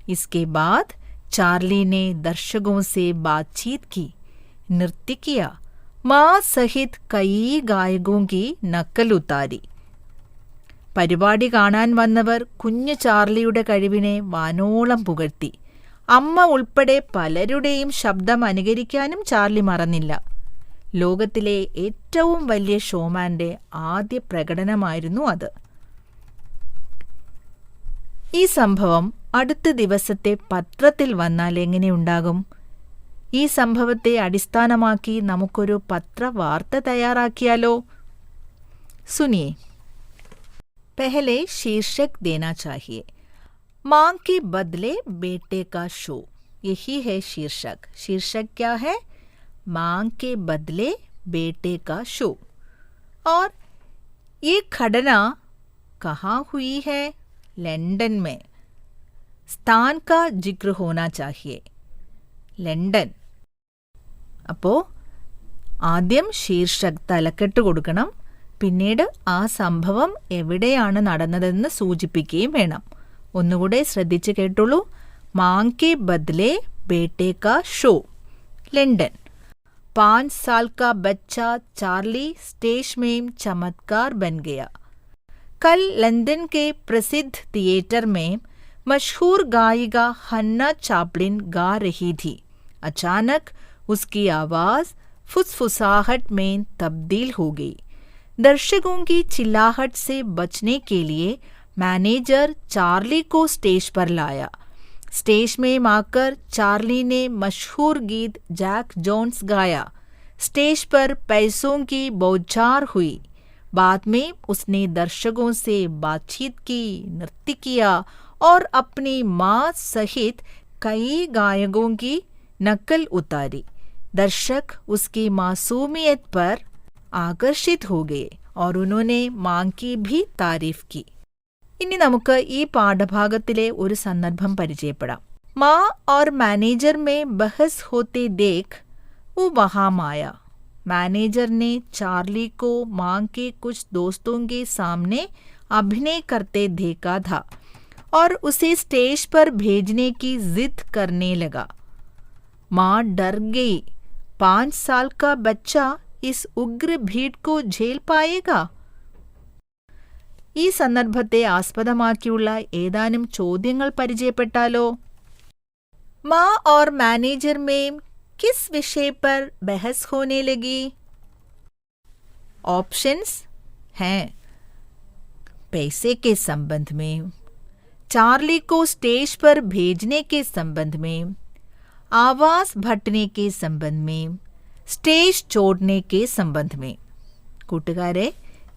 इसके बाद चार्ली ने दर्शकों से बातचीत की, नृत्य किया, माँ सहित कई गायकों की नकल उतारी. പരിപാടി കാണാൻ വന്നവർ കുഞ്ഞു ചാർലിയുടെ കഴിവിനെ വാനോളം പുകഴ്ത്തി. അമ്മ ഉൾപ്പെടെ പലരുടെയും ശബ്ദം അനുകരിക്കാനും ചാർലി മറന്നില്ല. ലോകത്തിലെ ഏറ്റവും വലിയ ഷോമാന്റെ ആദ്യ പ്രകടനമായിരുന്നു അത്. ഈ സംഭവം അടുത്ത ദിവസത്തെ പത്രത്തിൽ വന്നാൽ എങ്ങനെയുണ്ടാകും? ഈ സംഭവത്തെ അടിസ്ഥാനമാക്കി നമുക്കൊരു പത്രവാർത്ത തയ്യാറാക്കിയാലോ? സുനിയേ. पहले शीर्षक देना चाहिए. मां के बदले बेटे का शो. यही है शीर्षक. शीर्षक क्या है? मां के बदले बेटे का शो. और ये घटना कहाँ हुई है? लंदन में. स्थान का जिक्र होना चाहिए. लंदन. അപ്പോൾ ആദ്യം ശീർഷക് തലക്കെട്ട് കൊടുക്കണം. പിന്നീട് ആ സംഭവം എവിടെയാണ് നടന്നതെന്ന് സൂചിപ്പിക്കുകയും വേണം. ഒന്നുകൂടെ ശ്രദ്ധിച്ച് കേട്ടുള്ളൂ. മാं के बदले बेटे का शो. लंदन. 5 साल का बच्चा चार्ली स्टेज में चमत्कार बन गया. कल लंदन के प्रसिद्ध थिएटर में मशहूर गायिका हन्ना चैपलिन गा रही थी. अचानक उसकी आवाज़ फुसफुसाहट में तब्दील हो गई. दर्शकों की चिल्लाहट से बचने के लिए मैनेजर चार्ली को स्टेज पर लाया. स्टेज में आकर चार्ली ने मशहूर गीत जैक जोन्स गाया. स्टेज पर पैसों की बौछार हुई. बाद में उसने दर्शकों से बातचीत की, नृत्य किया और अपनी माँ सहित कई गायकों की नकल उतारी. दर्शक उसकी मासूमियत पर ആകർഷിത് हो गए और उन्होंने मां की भी तारीफ की. ഇനി നമുക്ക് ഈ പാഠഭാഗത്തിലെ ഒരു സന്ദർഭം പരിചയപ്പെടാം. मां और मैनेजर में बहस होते देख वो वहां आया. मैनेजर ने चार्ली को मां के कुछ दोस्तों के सामने अभिनय करते देखा था और उसे स्टेज पर भेजने की जिद करने लगा. मां डर गई. 5 साल का बच्चा इस उग्र भीड़ को झेल पाएगा. ഈ സന്ദർഭത്തെ ആസ്പദമാക്കിയുള്ള ഏതാനും ചോദ്യങ്ങൾ പരിചയപ്പെട്ടാലോ. मां और मैनेजर में किस विषय पर बहस होने लगी? ऑप्शंस हैं पैसे के संबंध में, चार्ली को स्टेज पर भेजने के संबंध में, आवाज भटने के संबंध में, സ്റ്റേജ് ചോടനെ കെ സംബന്ധ് മേ. കൂട്ടുകാരെ,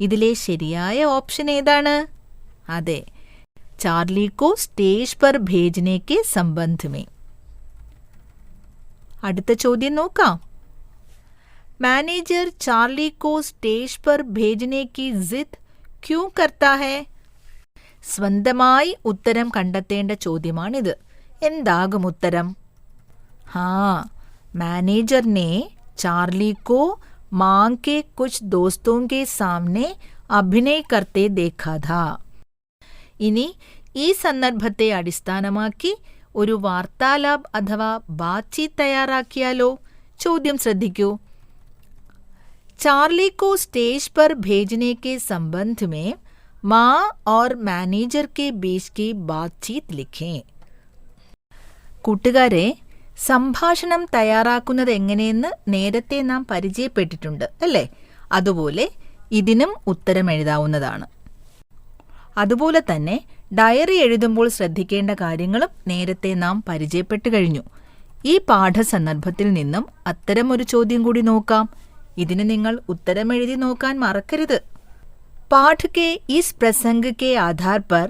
ഇതിലെ ശരിയായ ഓപ്ഷൻ ഏതാണ്? അതെ, ചാർലി കോ സ്റ്റേജ് പർ ഭേജനെ കെ സംബന്ധ് മേ. അടുത്ത ചോദ്യം നോക്കാം. മാനേജർ ചാർലി കോ സ്റ്റേജ് പർ ഭേജനെ കി ജിദ് ക്യൂ കർത്താ ഹൈ? സ്വന്തമായി ഉത്തരം കണ്ടെത്തേണ്ട ചോദ്യമാണിത്. എന്താകും ഉത്തരം? मैनेजर ने चार्ली को मां के कुछ दोस्तों के सामने अभिनय करते देखा था. ഇനി ഈ സന്ദർഭത്തെ അടിസ്ഥാനമാക്കി ഒരു വാർത്താലാപ് അഥവാ ബാത്ചീത്ത് തയ്യാറാക്കിയാലോ? ചോദ്യം ശ്രദ്ധിക്കൂ. चार्ली को स्टेज पर भेजने के संबंध में मां और मैनेजर के बीच की बातचीत लिखें. കൂട്ടുകാരെ, സംഭാഷണം തയ്യാറാക്കുന്നത് എങ്ങനെയെന്ന് നേരത്തെ നാം പരിചയപ്പെട്ടിട്ടുണ്ട് അല്ലേ? അതുപോലെ ഇതിനും ഉത്തരം എഴുതാവുന്നതാണ്. അതുപോലെ തന്നെ ഡയറി എഴുതുമ്പോൾ ശ്രദ്ധിക്കേണ്ട കാര്യങ്ങളും നേരത്തെ നാം പരിചയപ്പെട്ടു കഴിഞ്ഞു. ഈ പാഠസന്ദർഭത്തിൽ നിന്നും അത്തരമൊരു ചോദ്യം കൂടി നോക്കാം. ഇതിന് നിങ്ങൾ ഉത്തരം എഴുതി നോക്കാൻ മറക്കരുത്. पाठ के इस प्रसंग के आधार पर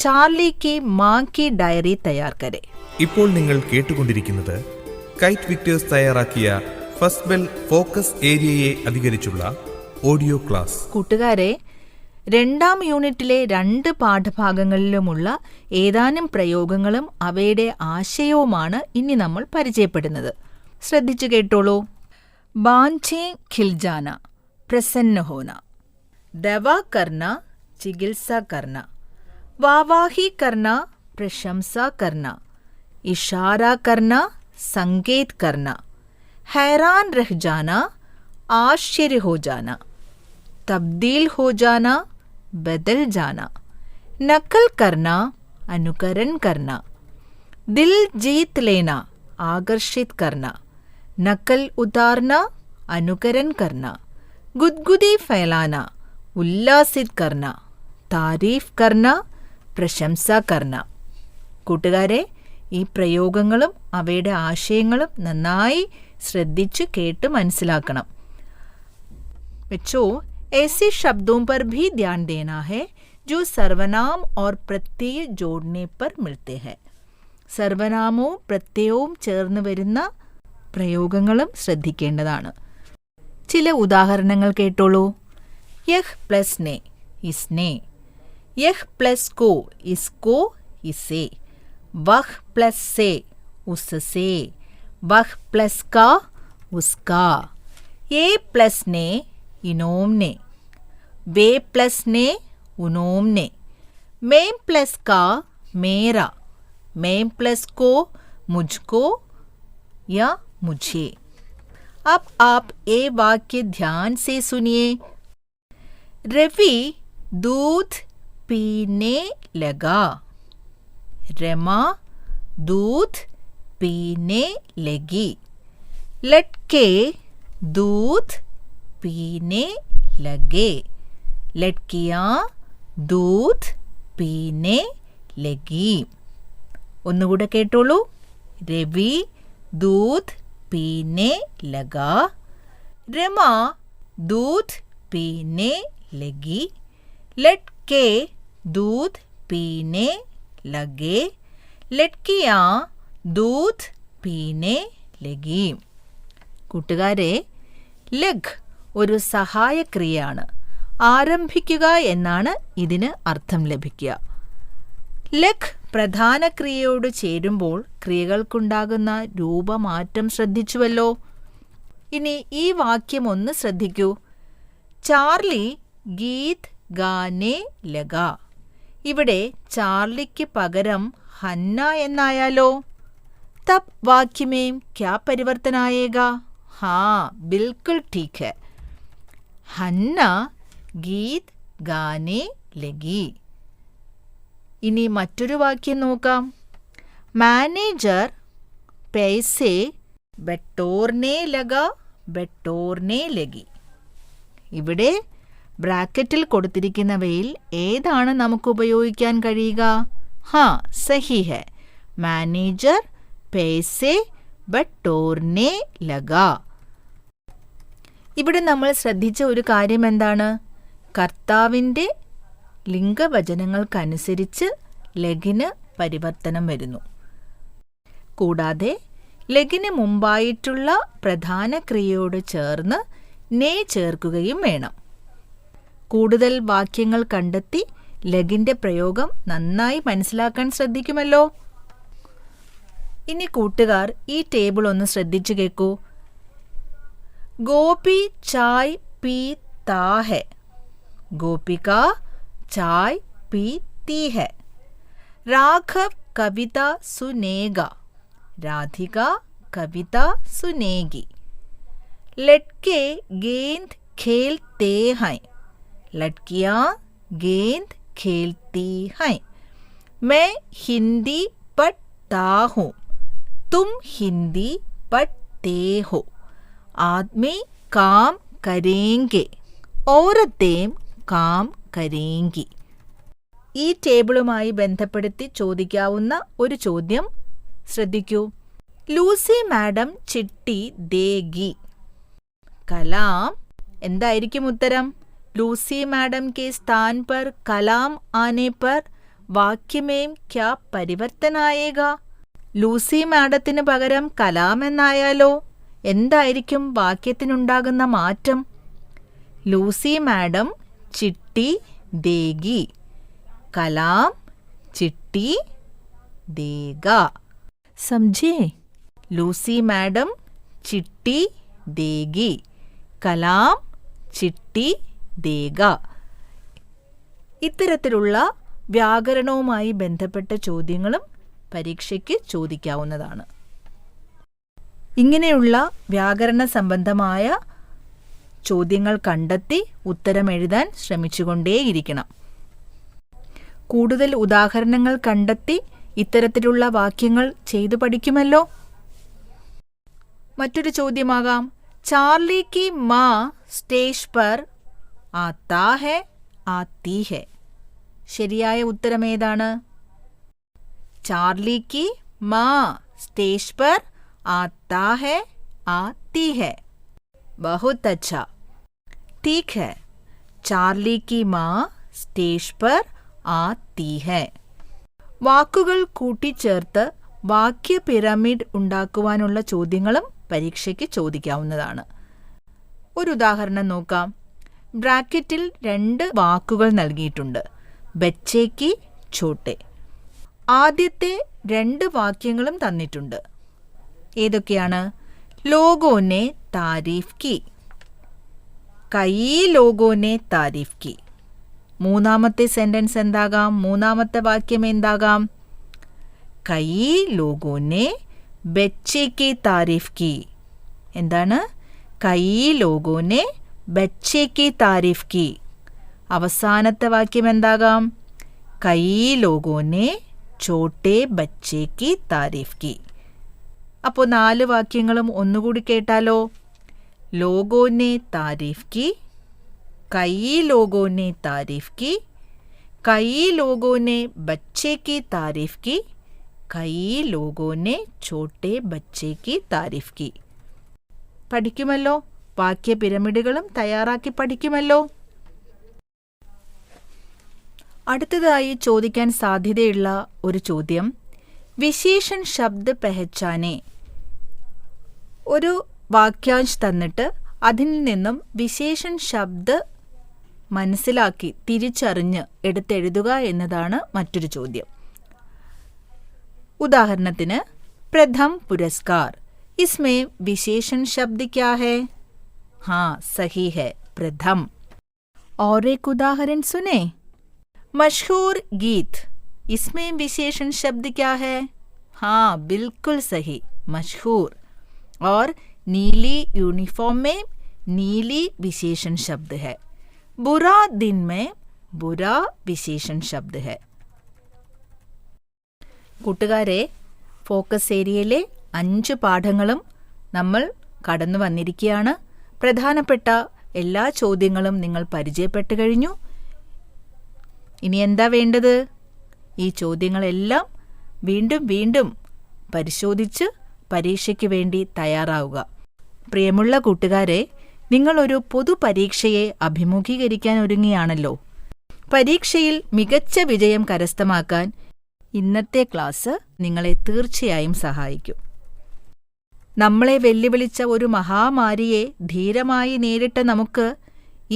ചാർലി की मां की डायरी तैयार करें. ഇപ്പോൾ നിങ്ങൾ കേട്ടുകൊണ്ടിരിക്കുന്നത് കൈറ്റ് വിക്ടേഴ്സ് തയ്യാറാക്കിയ ഫസ്റ്റ് ബെൽ ഫോക്കസ് ഏരിയയെ അധികരിച്ചുള്ള ഓഡിയോ ക്ലാസ്. കൂട്ടുകാരെ, 2ാം യൂണിറ്റിലെ 2 പാഠഭാഗങ്ങളിലുമുള്ള ഏതാനും പ്രയോഗങ്ങളും അവയുടെ ആശയവുമാണ് ഇനി നമ്മൾ പരിചയപ്പെടുന്നത്. ശ്രദ്ധിച്ചു കേട്ടോളൂ. ബാഞ്ചേ ഖിൽജാന, പ്രസന്ന ഹോന, ദവാ കർന, ചികിത്സ കർന, वावाही करना, प्रशंसा करना, इशारा करना, संकेत करना, हैरान रह जाना, आश्चर्य हो जाना, तब्दील हो जाना, बदल जाना, नकल करना, अनुकरण करना, दिल जीत लेना, आकर्षित करना, नकल उतारना, अनुकरण करना, गुदगुदी फैलाना, उल्लासित करना, तारीफ करना, പ്രശംസ കർണ. കൂട്ടുകാരെ, ഈ പ്രയോഗങ്ങളും അവയുടെ ആശയങ്ങളും നന്നായി ശ്രദ്ധിച്ചു കേട്ട് മനസ്സിലാക്കണം. बच्चों, ऐसे शब्दों पर भी ध्यान देना है जो सर्वनाम और प्रत्यय जोड़ने पर मिलते हैं. സർവനാമവും പ്രത്യയവും ചേർന്ന് വരുന്ന പ്രയോഗങ്ങളും ശ്രദ്ധിക്കേണ്ടതാണ്. ചില ഉദാഹരണങ്ങൾ കേട്ടോളൂ. യഹ് പ്ലസ് നെ, ഇസ്നെ. यह प्लस को, इसको, इसे. वह प्लस से, उससे. वह प्लस का, उसका. ये प्लस ने, इनोमने. वे प्लस ने, उनोमने. मैं प्लस का, मेरा. मैं प्लस को, मुझको या मुझे. अब आप ये वाक्य ध्यान से सुनिए. रवि दूध पीने लगा. रमा दूध पीने लगी. लटके दूध पीने लगे. लटकियां दूध पीने लगी. ഒന്നുകൂടെ കേട്ടോളൂ. രവി दूध पीने लगा. रमा दूध पीने लगी. लटके दूध पीने लगे. लटकियां दूध पीने लगी. കൂട്ടുകാരെ, ലഗ് ഒരു സഹായക്രിയയാണ്. ആരംഭിക്കുക എന്നാണ് ഇതിന് അർത്ഥം ലഭിക്കുക. ലഗ് പ്രധാന ക്രിയയോട് ചേരുമ്പോൾ ക്രിയകൾക്കുണ്ടാകുന്ന രൂപമാറ്റം ശ്രദ്ധിച്ചുവല്ലോ. ഇനി ഈ വാക്യം ഒന്ന് ശ്രദ്ധിക്കൂ. ചാർലി ഗീത് ഗാനെ ലഗ. ഇവിടെ ചാർലിക്ക് പകരം ഹന്ന എന്നായാലോ? തബ് वाक्य में क्या परिवर्तन आएगा? हाँ, बिल्कुल ठीक है. हन्ना गीत गाने लगी. ഇനി മറ്റൊരു വാക്യം നോക്കാം. മാനേജർ पैसे बटोरने लगा बटोरने लगी. ഇവിടെ ബ്രാക്കറ്റിൽ കൊടുത്തിരിക്കുന്നവയിൽ ഏതാണ് നമുക്ക് ഉപയോഗിക്കാൻ കഴിയുക? ഹാ, സഹി ഹെ. മാനേജർ पैसे बटोरने लगा. ഇവിടെ നമ്മൾ ശ്രദ്ധിച്ച ഒരു കാര്യം എന്താണ്? കർത്താവിൻ്റെ ലിംഗവചനങ്ങൾക്കനുസരിച്ച് ലഗിന് പരിവർത്തനം വരുന്നു. കൂടാതെ ലഗിന് മുമ്പായിട്ടുള്ള പ്രധാന ക്രിയയോട് ചേർന്ന് നേ ചേർക്കുകയും വേണം. കൂടുതൽ വാക്യങ്ങൾ കണ്ടെത്തി ലഗിൻ്റെ പ്രയോഗം നന്നായി മനസ്സിലാക്കാൻ ശ്രദ്ധിക്കുമല്ലോ. ഇനി കൂട്ടുകാർ ഈ ടേബിൾ ഒന്ന് ശ്രദ്ധിച്ചു കേൾക്കൂ. ഗോപി ചായ് പീതാ ഹെ. ഗോപിക ചായ് പീती है. राघव कविता सुनेगा. राधिका कविता सुनेगी. लड़के गेंद खेलते हैं. लड़कियां गेंद खेलती हैं. मैं हिंदी पढ़ता हूँ. तुम हिंदी पढ़ते हो. आदमी काम करेंगे. औरतें काम करेंगी. ഈ ടേബിളുമായി ബന്ധപ്പെടുത്തി ചോദിക്കാവുന്ന ഒരു ചോദ്യം ശ്രദ്ധിക്കൂ. ലൂസി മാഡം ചിട്ടി ദേഗി. കലാം. എന്തായിരിക്കും ഉത്തരം? ലൂസി മാഡം के स्थान पर कलाम आने पर वाक्य में क्या परिवर्तन आएगा? ലൂസി മാഡത്തിന് പകരം കലാം എന്നായാലോ എന്തായിരിക്കും വാക്യത്തിനുണ്ടാകുന്ന മാറ്റം? ലൂസി മാഡം ചിട്ടി ദേഗി. कलाम चिट्ठी देगा. समझे? लूसी मैडम चिट्ठी देगी. कलाम चिट्ठी देगा. ഇത്തരത്തിലുള്ള വ്യാകരണവുമായി ബന്ധപ്പെട്ട ചോദ്യങ്ങളും പരീക്ഷയ്ക്ക് ചോദിക്കാവുന്നതാണ്. ഇങ്ങനെയുള്ള വ്യാകരണ സംബന്ധമായ ചോദ്യങ്ങൾ കണ്ടെത്തി ഉത്തരം എഴുതാൻ ശ്രമിച്ചുകൊണ്ടേയിരിക്കണം. കൂടുതൽ ഉദാഹരണങ്ങൾ കണ്ടെത്തി ഇത്തരത്തിലുള്ള വാക്യങ്ങൾ ചെയ്തു പഠിക്കുമല്ലോ. മറ്റൊരു ചോദ്യമാകാം. ചാർലി की माँ स्टेज पर आता है आती है. ശരിയായ ഉത്തരം ഏതാണ്? ചാർലി की माँ स्टेज पर आता है आती है. बहुत अच्छा. ठीक है. चार्ली की माँ स्टेज पर ആത്തി ഹെ. വാക്കുകൾ കൂട്ടിച്ചേർത്ത് വാക്യ പിരമിഡ് ഉണ്ടാക്കുവാനുള്ള ചോദ്യങ്ങളും പരീക്ഷയ്ക്ക് ചോദിക്കാവുന്നതാണ്. ഒരു ഉദാഹരണം നോക്കാം. ബ്രാക്കറ്റിൽ 2 വാക്കുകൾ നൽകിയിട്ടുണ്ട്. ബച്ചേക്ക് ഛോട്ടെ. ആദ്യത്തെ 2 വാക്യങ്ങളും തന്നിട്ടുണ്ട്. ഏതൊക്കെയാണ്? ലോഗോനെ താരീഫ് കി. കൈ ലോഗോനെ താരീഫ് കി. മൂന്നാമത്തെ സെന്റൻസ് എന്താകാം? മൂന്നാമത്തെ വാക്യം എന്താകാം? കൈ ലോഗോനെ ബച്ചേ കി താരീഫ് കി. എന്താണ്? കൈ ലോഗോനെ ബച്ചേ കി താരീഫ് കി. അവസാനത്തെ വാക്യം എന്താകാം? കൈ ലോഗോനെ ഛോട്ടെ ബച്ചേ കി താരീഫ് കി. അപ്പോൾ 4 വാക്യങ്ങളും ഒന്നുകൂടി കേട്ടാലോ. ലോഗോനെ താരീഫ് കി. कई लोगों ने तारीफ की. कई लोगों ने बच्चे की तारीफ की. कई लोगों ने छोटे बच्चे की तारीफ की. പഠിക്കുമല്ലോ. വാക്യ പിരമിഡുകളും തയ്യാറാക്കി പഠിക്കുമല്ലോ. അടുത്തതായി ചോദിക്കാൻ സാധ്യതയുള്ള ഒരു ചോദ്യം, വിശേഷൺ ശബ്ദ പെഹച്ചാനെ. ഒരു വാക്യാംശ് തന്നിട്ട് അതിൽ നിന്നും വിശേഷൺ ശബ്ദ് മനസ്സിലാക്കി തിരിച്ചറിഞ്ഞ് എടുത്തെഴുതുക എന്നതാണ് മറ്റൊരു ചോദ്യം. ഉദാഹരണത്തിന് പ്രഥം പുരസ്കാർ, इसमें विशेषण शब्द क्या है? हाँ, सही है, प्रथम. और एक उदाहरण सुने. मशहूर गीत, इसमें विशेषण शब्द क्या है? हाँ, बिल्कुल सही, मशहूर. और नीली यूनिफॉर्म में नीली विशेषण शब्द है. बुरा दिन में बुरा विशेषण शब्द है. കൂട്ടുകാരെ, ഫോക്കസ് ഏരിയയിലെ 5 പാഠങ്ങളും നമ്മൾ കടന്നു വന്നിരിക്കുകയാണ്. പ്രധാനപ്പെട്ട എല്ലാ ചോദ്യങ്ങളും നിങ്ങൾ പരിചയപ്പെട്ടു കഴിഞ്ഞു. ഇനി എന്താ വേണ്ടത്? ഈ ചോദ്യങ്ങളെല്ലാം വീണ്ടും വീണ്ടും പരിശോധിച്ച് പരീക്ഷയ്ക്ക് വേണ്ടി തയ്യാറാവുക. പ്രിയമുള്ള കൂട്ടുകാരെ, നിങ്ങളൊരു പൊതുപരീക്ഷയെ അഭിമുഖീകരിക്കാൻ ഒരുങ്ങിയാണല്ലോ. പരീക്ഷയിൽ മികച്ച വിജയം കരസ്ഥമാക്കാൻ ഇന്നത്തെ ക്ലാസ് നിങ്ങളെ തീർച്ചയായും സഹായിക്കും. നമ്മളെ വെല്ലുവിളിച്ച ഒരു മഹാമാരിയെ ധീരമായി നേരിട്ട നമുക്ക്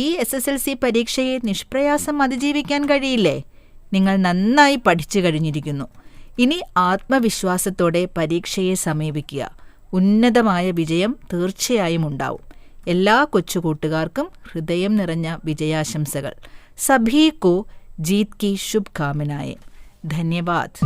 ഈ SSLC പരീക്ഷയെ നിഷ്പ്രയാസം അതിജീവിക്കാൻ കഴിയില്ലേ? നിങ്ങൾ നന്നായി പഠിച്ചു കഴിഞ്ഞിരിക്കുന്നു. ഇനി ആത്മവിശ്വാസത്തോടെ പരീക്ഷയെ സമീപിക്കുക. ഉന്നതമായ വിജയം തീർച്ചയായും ഉണ്ടാവും. എല്ലാ കൊച്ചുകൂട്ടുകാർക്കും ഹൃദയം നിറഞ്ഞ വിജയാശംസകൾ. സഭീ കോ ജീത് കി ശുഭകാമനായേ. ധന്യവാദ്.